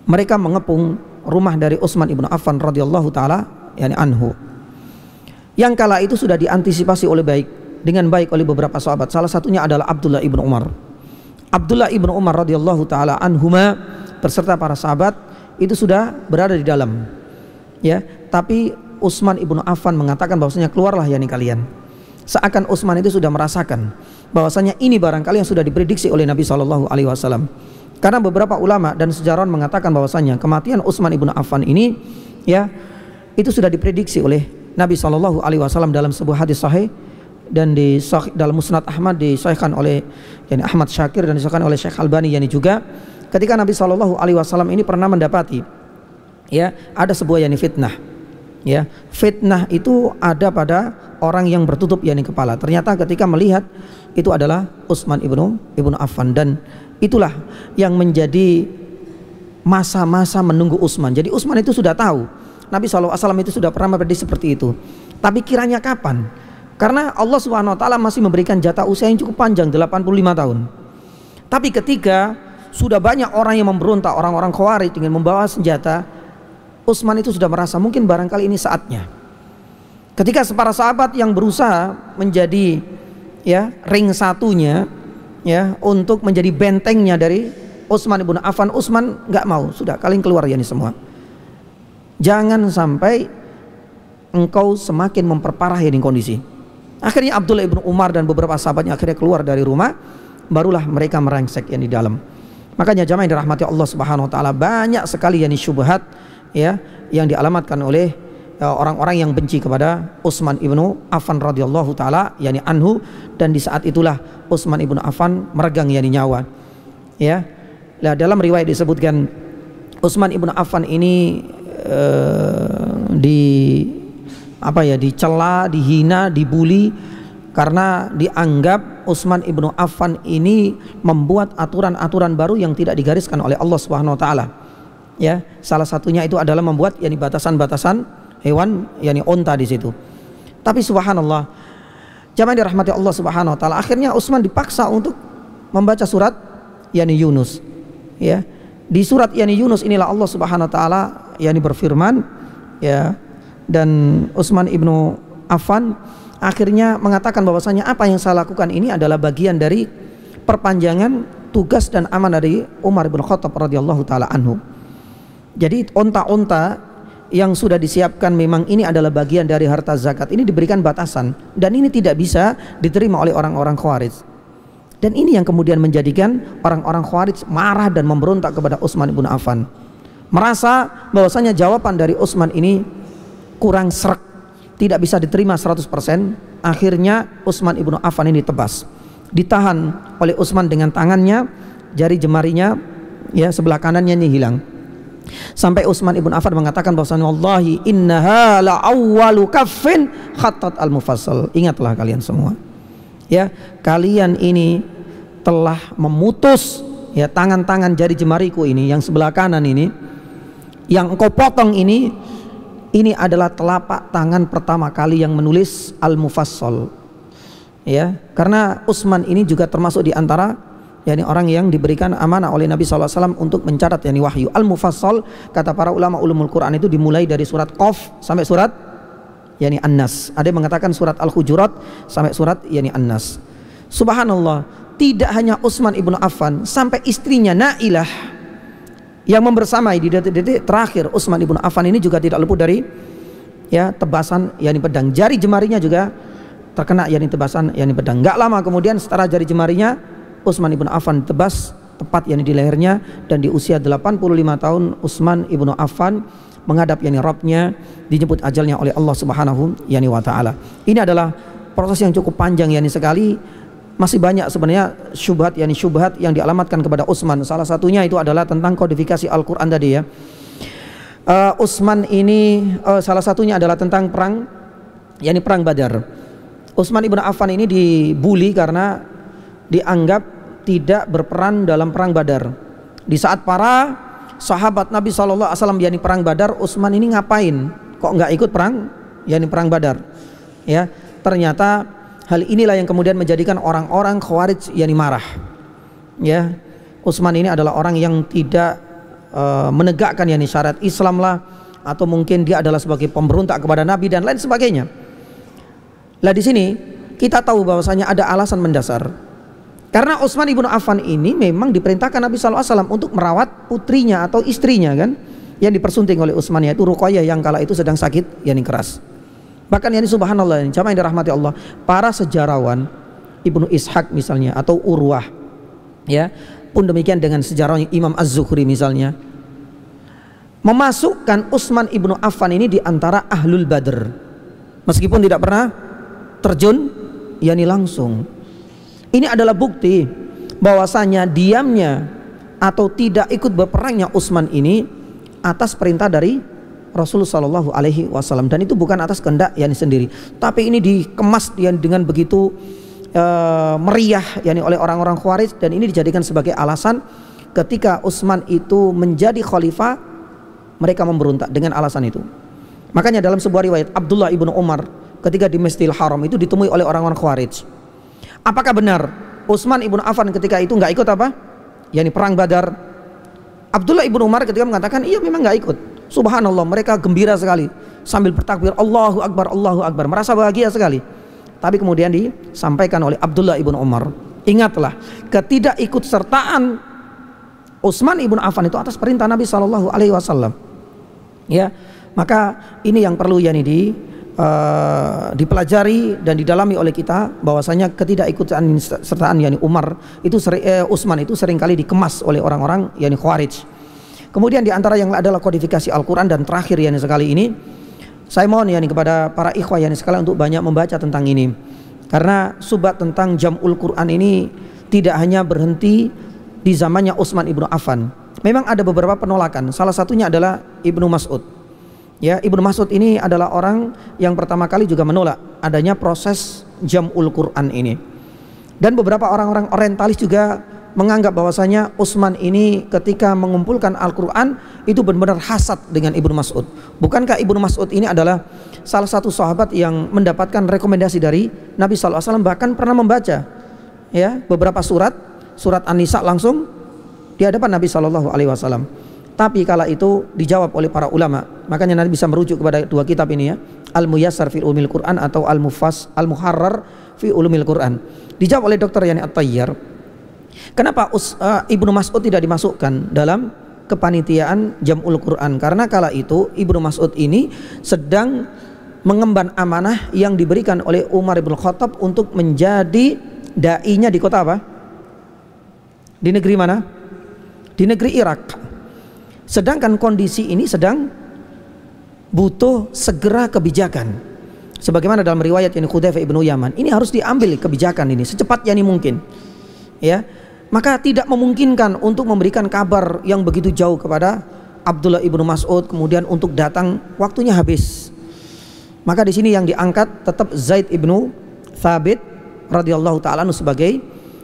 Mereka mengepung rumah dari Utsman ibnu Affan radhiyallahu taala anhu. Yang kala itu sudah diantisipasi dengan baik oleh beberapa sahabat. Salah satunya adalah Abdullah ibnu Umar. Abdullah ibnu Umar radhiyallahu taala anhuma beserta para sahabat itu sudah berada di dalam. Ya, tapi Utsman ibnu Affan mengatakan bahwasanya keluarlah kalian. Seakan Utsman itu sudah merasakan bahwasanya ini barangkali yang sudah diprediksi oleh Nabi SAW. Karena beberapa ulama dan sejarawan mengatakan bahwasanya kematian Utsman ibnu Affan ini itu sudah diprediksi oleh Nabi SAW dalam sebuah hadis sahih, dan dalam Musnad Ahmad disahihkan oleh Ahmad Syakir dan disahihkan oleh Syekh Albani juga, ketika Nabi SAW ini pernah mendapati ada sebuah fitnah. Fitnah itu ada pada orang yang bertutup kepala. Ternyata ketika melihat itu adalah Utsman ibnu Affan, dan itulah yang menjadi masa-masa menunggu Utsman. Jadi Utsman itu sudah tahu, Nabi SAW itu sudah pernah memprediksi seperti itu. Tapi kiranya kapan? Karena Allah Subhanahu wa taala masih memberikan jatah usia yang cukup panjang, 85 tahun. Tapi ketika sudah banyak orang yang memberontak, orang-orang Khawarij dengan membawa senjata, Utsman itu sudah merasa mungkin barangkali ini saatnya. Ketika para sahabat yang berusaha menjadi ring satunya untuk menjadi bentengnya dari Utsman ibnu Affan, Utsman nggak mau, sudah kalian keluar semua. Jangan sampai engkau semakin memperparah kondisi. Akhirnya Abdullah ibnu Umar dan beberapa sahabatnya akhirnya keluar dari rumah, barulah mereka merangsek di dalam. Makanya jamaah yang dirahmati Allah Subhanahu wa taala, banyak sekali syubhat yang dialamatkan oleh orang-orang yang benci kepada Utsman ibnu Affan radhiyallahu taala anhu, dan di saat itulah Utsman ibnu Affan meregang nyawa. Dalam riwayat disebutkan Utsman ibnu Affan ini dicela, dihina, dibully karena dianggap Utsman ibnu Affan ini membuat aturan-aturan baru yang tidak digariskan oleh Allah Subhanahu wa taala. Salah satunya itu adalah membuat batasan-batasan hewan onta di situ. Tapi subhanallah, jamaah dirahmati Allah Subhanahu wa taala, akhirnya Utsman dipaksa untuk membaca surat Yunus. Di surat Yunus inilah Allah Subhanahu wa taala berfirman, dan Utsman ibnu Affan akhirnya mengatakan bahwasanya apa yang saya lakukan ini adalah bagian dari perpanjangan tugas dan amanah dari Umar bin Khattab radhiyallahu taala anhu. Jadi onta-onta yang sudah disiapkan memang ini adalah bagian dari harta zakat, ini diberikan batasan, dan ini tidak bisa diterima oleh orang-orang Khawarij. Dan ini yang kemudian menjadikan orang-orang Khawarij marah dan memberontak kepada Utsman ibnu Affan, merasa bahwasanya jawaban dari Utsman ini kurang sreg, tidak bisa diterima 100%. Akhirnya Utsman ibnu Affan ini tebas, ditahan oleh Utsman dengan tangannya, jari jemarinya sebelah kanannya ini hilang. Sampai Utsman ibnu Affan mengatakan bahwasanya wallahi innaha la awwalu kaffin khattat al-mufassal. Ingatlah kalian semua, kalian ini telah memutus tangan-tangan jari jemariku ini yang sebelah kanan ini, yang engkau potong ini adalah telapak tangan pertama kali yang menulis al-mufassal. Karena Utsman ini juga termasuk di antara orang yang diberikan amanah oleh Nabi SAW untuk mencatat wahyu. Al-mufassal, kata para ulama ulumul Quran, itu dimulai dari surat Qaf sampai surat An-Nas. Ada yang mengatakan surat Al-Hujurat sampai surat An-Nas. Subhanallah, tidak hanya Utsman ibnu Affan, sampai istrinya Nailah yang membersamai di detik-detik terakhir Utsman ibnu Affan ini juga tidak luput dari tebasan pedang. Jari jemarinya juga terkena tebasan pedang. Gak lama kemudian setelah jari jemarinya Utsman ibnu Affan tebas tepat di lehernya, dan di usia 85 tahun Utsman ibnu Affan menghadap Rabbnya, dijemput ajalnya oleh Allah Subhanahu wa taala. Ini adalah proses yang cukup panjang sekali. Masih banyak sebenarnya syubhat yang dialamatkan kepada Utsman. Salah satunya itu adalah tentang kodifikasi Al-Qur'an tadi Utsman ini salah satunya adalah tentang perang perang Badar. Utsman ibnu Affan ini dibully karena dianggap tidak berperan dalam perang Badar. Di saat para sahabat Nabi SAW perang Badar, Utsman ini ngapain? kok nggak ikut perang, yakni perang Badar. Ya, ternyata hal inilah yang kemudian menjadikan orang-orang Khawarij yakni marah. Ya, Utsman ini adalah orang yang tidak menegakkan yakni syariat Islam lah, atau mungkin dia adalah sebagai pemberontak kepada Nabi dan lain sebagainya. Lah di sini kita tahu bahwasanya ada alasan mendasar. Karena Utsman ibnu Affan ini memang diperintahkan Nabi SAW untuk merawat putrinya atau istrinya kan, yang dipersunting oleh Utsman, yaitu Ruqayyah yang kala itu sedang sakit yakni keras. Bahkan yakni subhanallah, jamaah yang dirahmati Allah, para sejarawan Ibnu Ishaq misalnya atau Urwah, ya, pun demikian dengan sejarawan Imam Az-Zuhri misalnya, memasukkan Utsman ibnu Affan ini di antara Ahlul Badr, meskipun tidak pernah terjun yakni langsung. Ini adalah bukti bahwasanya diamnya atau tidak ikut berperangnya Utsman ini atas perintah dari Rasulullah Shallallahu Alaihi Wasallam, dan itu bukan atas kehendak yakni sendiri, tapi ini dikemas dengan begitu meriah yakni oleh orang-orang Khawarij, dan ini dijadikan sebagai alasan ketika Utsman itu menjadi khalifah mereka memberontak dengan alasan itu. Makanya dalam sebuah riwayat Abdullah ibnu Umar ketika di Masjidil Haram itu ditemui oleh orang-orang Khawarij. Apakah benar Utsman ibnu Affan ketika itu nggak ikut apa? yakni perang Badar? Abdullah ibnu Umar ketika mengatakan iya memang nggak ikut. Subhanallah, mereka gembira sekali sambil bertakbir Allahu Akbar, merasa bahagia sekali. Tapi kemudian disampaikan oleh Abdullah ibnu Umar, ingatlah ketidakikutsertaan Utsman ibnu Affan itu atas perintah Nabi Shallallahu Alaihi Wasallam. Ya, maka ini yang perlu yakni dipelajari dan didalami oleh kita, bahwasanya ketidakikutan sertaan yakni Utsman itu seringkali dikemas oleh orang-orang yakni Khawarij. Kemudian diantara yang adalah kodifikasi Al-Quran, dan terakhir yakni sekali ini saya mohon yakni kepada para ikhwah yakni sekalian untuk banyak membaca tentang ini, karena subhat tentang Jam'ul Quran ini tidak hanya berhenti di zamannya Utsman ibnu Affan. Memang ada beberapa penolakan, salah satunya adalah Ibnu Mas'ud. Ya, Ibnu Mas'ud ini adalah orang yang pertama kali juga menolak adanya proses Jam'ul Quran ini. Dan beberapa orang-orang orientalis juga menganggap bahwasanya Utsman ini ketika mengumpulkan Al-Quran itu benar-benar hasad dengan Ibnu Mas'ud. Bukankah Ibnu Mas'ud ini adalah salah satu sahabat yang mendapatkan rekomendasi dari Nabi SAW, bahkan pernah membaca ya beberapa surat An-Nisa langsung di hadapan Nabi SAW. Tapi kala itu dijawab oleh para ulama. Makanya Nabi bisa merujuk kepada dua kitab ini ya, Al-Muyassar fi Ulumil Quran atau Al-Muharrar fi Ulumil Quran. Dijawab oleh Dr. Yani At-Tayyar, kenapa Ibnu Mas'ud tidak dimasukkan dalam kepanitiaan Jam'ul Quran? Karena kala itu Ibnu Mas'ud ini sedang mengemban amanah yang diberikan oleh Umar bin Khattab untuk menjadi da'inya di kota apa? Di negeri mana? Di negeri Irak. Sedangkan kondisi ini sedang butuh segera kebijakan. Sebagaimana dalam riwayat yang Hudzaifah ibnu Yaman, ini harus diambil kebijakan ini secepatnya ini mungkin. Ya, maka tidak memungkinkan untuk memberikan kabar yang begitu jauh kepada Abdullah ibnu Mas'ud, kemudian untuk datang waktunya habis. Maka di sini yang diangkat tetap Zaid ibnu Thabit radhiyallahu taala sebagai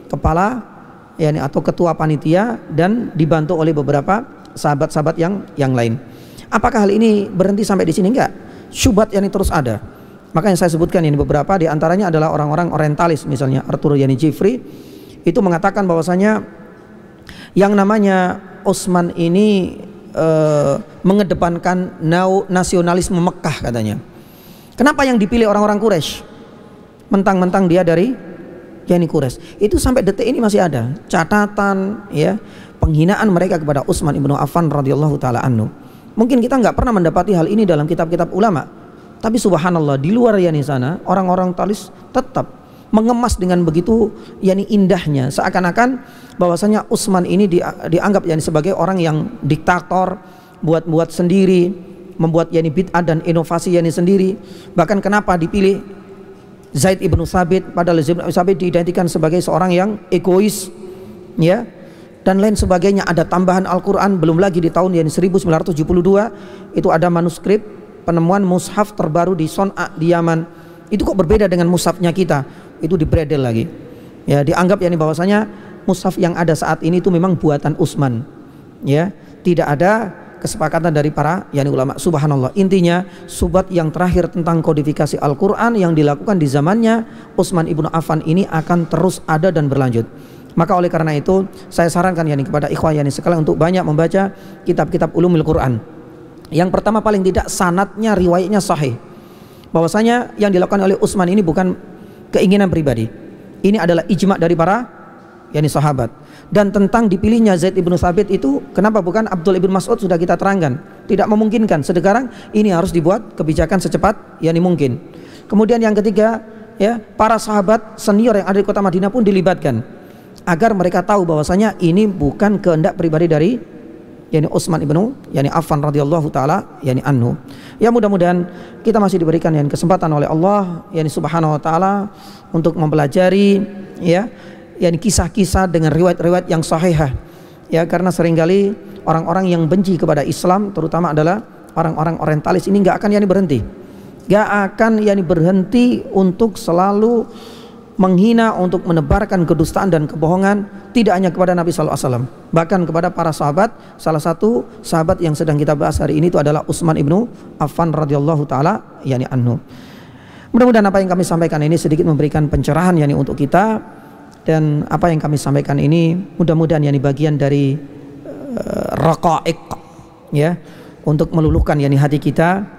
kepala yakni atau ketua panitia, dan dibantu oleh beberapa sahabat-sahabat yang lain. Apakah hal ini berhenti sampai di sini? Enggak. Syubhat yang terus ada. Makanya saya sebutkan ini beberapa, di antaranya adalah orang-orang orientalis, misalnya Arthur Yani Jeffrey itu mengatakan bahwasanya yang namanya Utsman ini mengedepankan nasionalisme Mekah katanya. Kenapa yang dipilih orang-orang Quraisy? Mentang-mentang dia dari yakni Quraisy. Itu sampai detik ini masih ada catatan ya, penghinaan mereka kepada Utsman ibnu Affan radhiyallahu taala anhu. Mungkin kita nggak pernah mendapati hal ini dalam kitab-kitab ulama, tapi subhanallah di luar yakni sana orang-orang talis tetap mengemas dengan begitu yakni indahnya, seakan-akan bahwasanya Utsman ini dianggap yakni sebagai orang yang diktator, buat-buat sendiri, membuat yakni bid'ah dan inovasi yakni sendiri. Bahkan kenapa dipilih Zaid ibnu Thabit, padahal Zaid ibnu Thabit diidentikan sebagai seorang yang egois ya, dan lain sebagainya. Ada tambahan Al-Quran, belum lagi di tahun yang 1972 itu ada manuskrip penemuan mushaf terbaru di Son'a di Yaman. Itu kok berbeda dengan mushafnya kita, itu dibredel lagi ya, dianggap yakni bahwasanya mushaf yang ada saat ini itu memang buatan Utsman ya, tidak ada kesepakatan dari para ulama. Subhanallah. Intinya subhat yang terakhir tentang kodifikasi Al-Quran yang dilakukan di zamannya Utsman ibnu Affan ini akan terus ada dan berlanjut. Maka oleh karena itu saya sarankan kepada ikhwah sekalian untuk banyak membaca kitab-kitab ulumul Quran. Yang pertama, paling tidak sanadnya, riwayatnya sahih, bahwasanya yang dilakukan oleh Utsman ini bukan keinginan pribadi. Ini adalah ijma dari para sahabat. Dan tentang dipilihnya Zaid ibnu Thabit itu kenapa bukan Abdul ibn Mas'ud sudah kita terangkan, tidak memungkinkan. Sekarang ini harus dibuat kebijakan secepat mungkin. Kemudian yang ketiga, para sahabat senior yang ada di kota Madinah pun dilibatkan agar mereka tahu bahwasanya ini bukan kehendak pribadi dari Utsman ibnu Affan radhiyallahu taala anhu. Ya, mudah-mudahan kita masih diberikan kesempatan oleh Allah subhanahu wa taala untuk mempelajari kisah-kisah dengan riwayat-riwayat yang sahihah. Karena seringkali orang-orang yang benci kepada Islam, terutama adalah orang-orang orientalis, ini nggak akan berhenti. Nggak akan berhenti untuk selalu menghina, untuk menebarkan kedustaan dan kebohongan, tidak hanya kepada Nabi SAW, bahkan kepada para sahabat. Salah satu sahabat yang sedang kita bahas hari ini itu adalah Utsman ibnu Affan radhiyallahu taala anhu. Mudah-mudahan apa yang kami sampaikan ini sedikit memberikan pencerahan untuk kita, dan apa yang kami sampaikan ini mudah-mudahan bagian dari raqaiq untuk meluluhkan hati kita.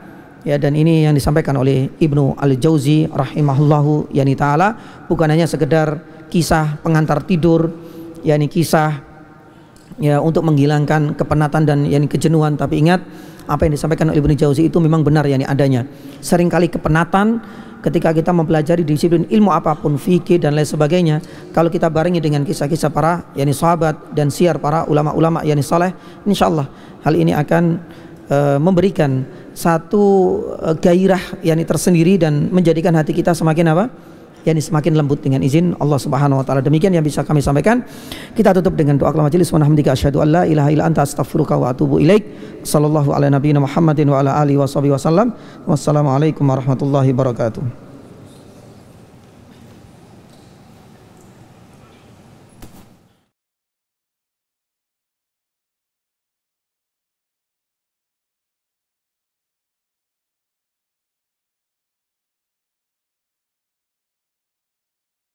Dan ini yang disampaikan oleh Ibnu Al-Jauzi rahimahullahu ta'ala bukan hanya sekedar kisah pengantar tidur, kisah untuk menghilangkan kepenatan dan kejenuhan. Tapi ingat, apa yang disampaikan oleh Ibnu Jauzi itu memang benar adanya. Seringkali kepenatan ketika kita mempelajari disiplin ilmu apapun, fikih dan lain sebagainya, kalau kita barengi dengan kisah-kisah para sahabat dan siar para ulama-ulama saleh, insyaallah hal ini akan memberikan satu gairah tersendiri dan menjadikan hati kita semakin semakin lembut dengan izin Allah Subhanahu wa taala. Demikian yang bisa kami sampaikan. Kita tutup dengan doa kalam majelis. Wa hamdika asyhadu an la ilaha illa anta astaghfiruka wa atubu ilaik. Sallallahu ala nabiyina Muhammadin wa ala alihi washabihi wasallam. Wassalamu alaikum warahmatullahi wabarakatuh.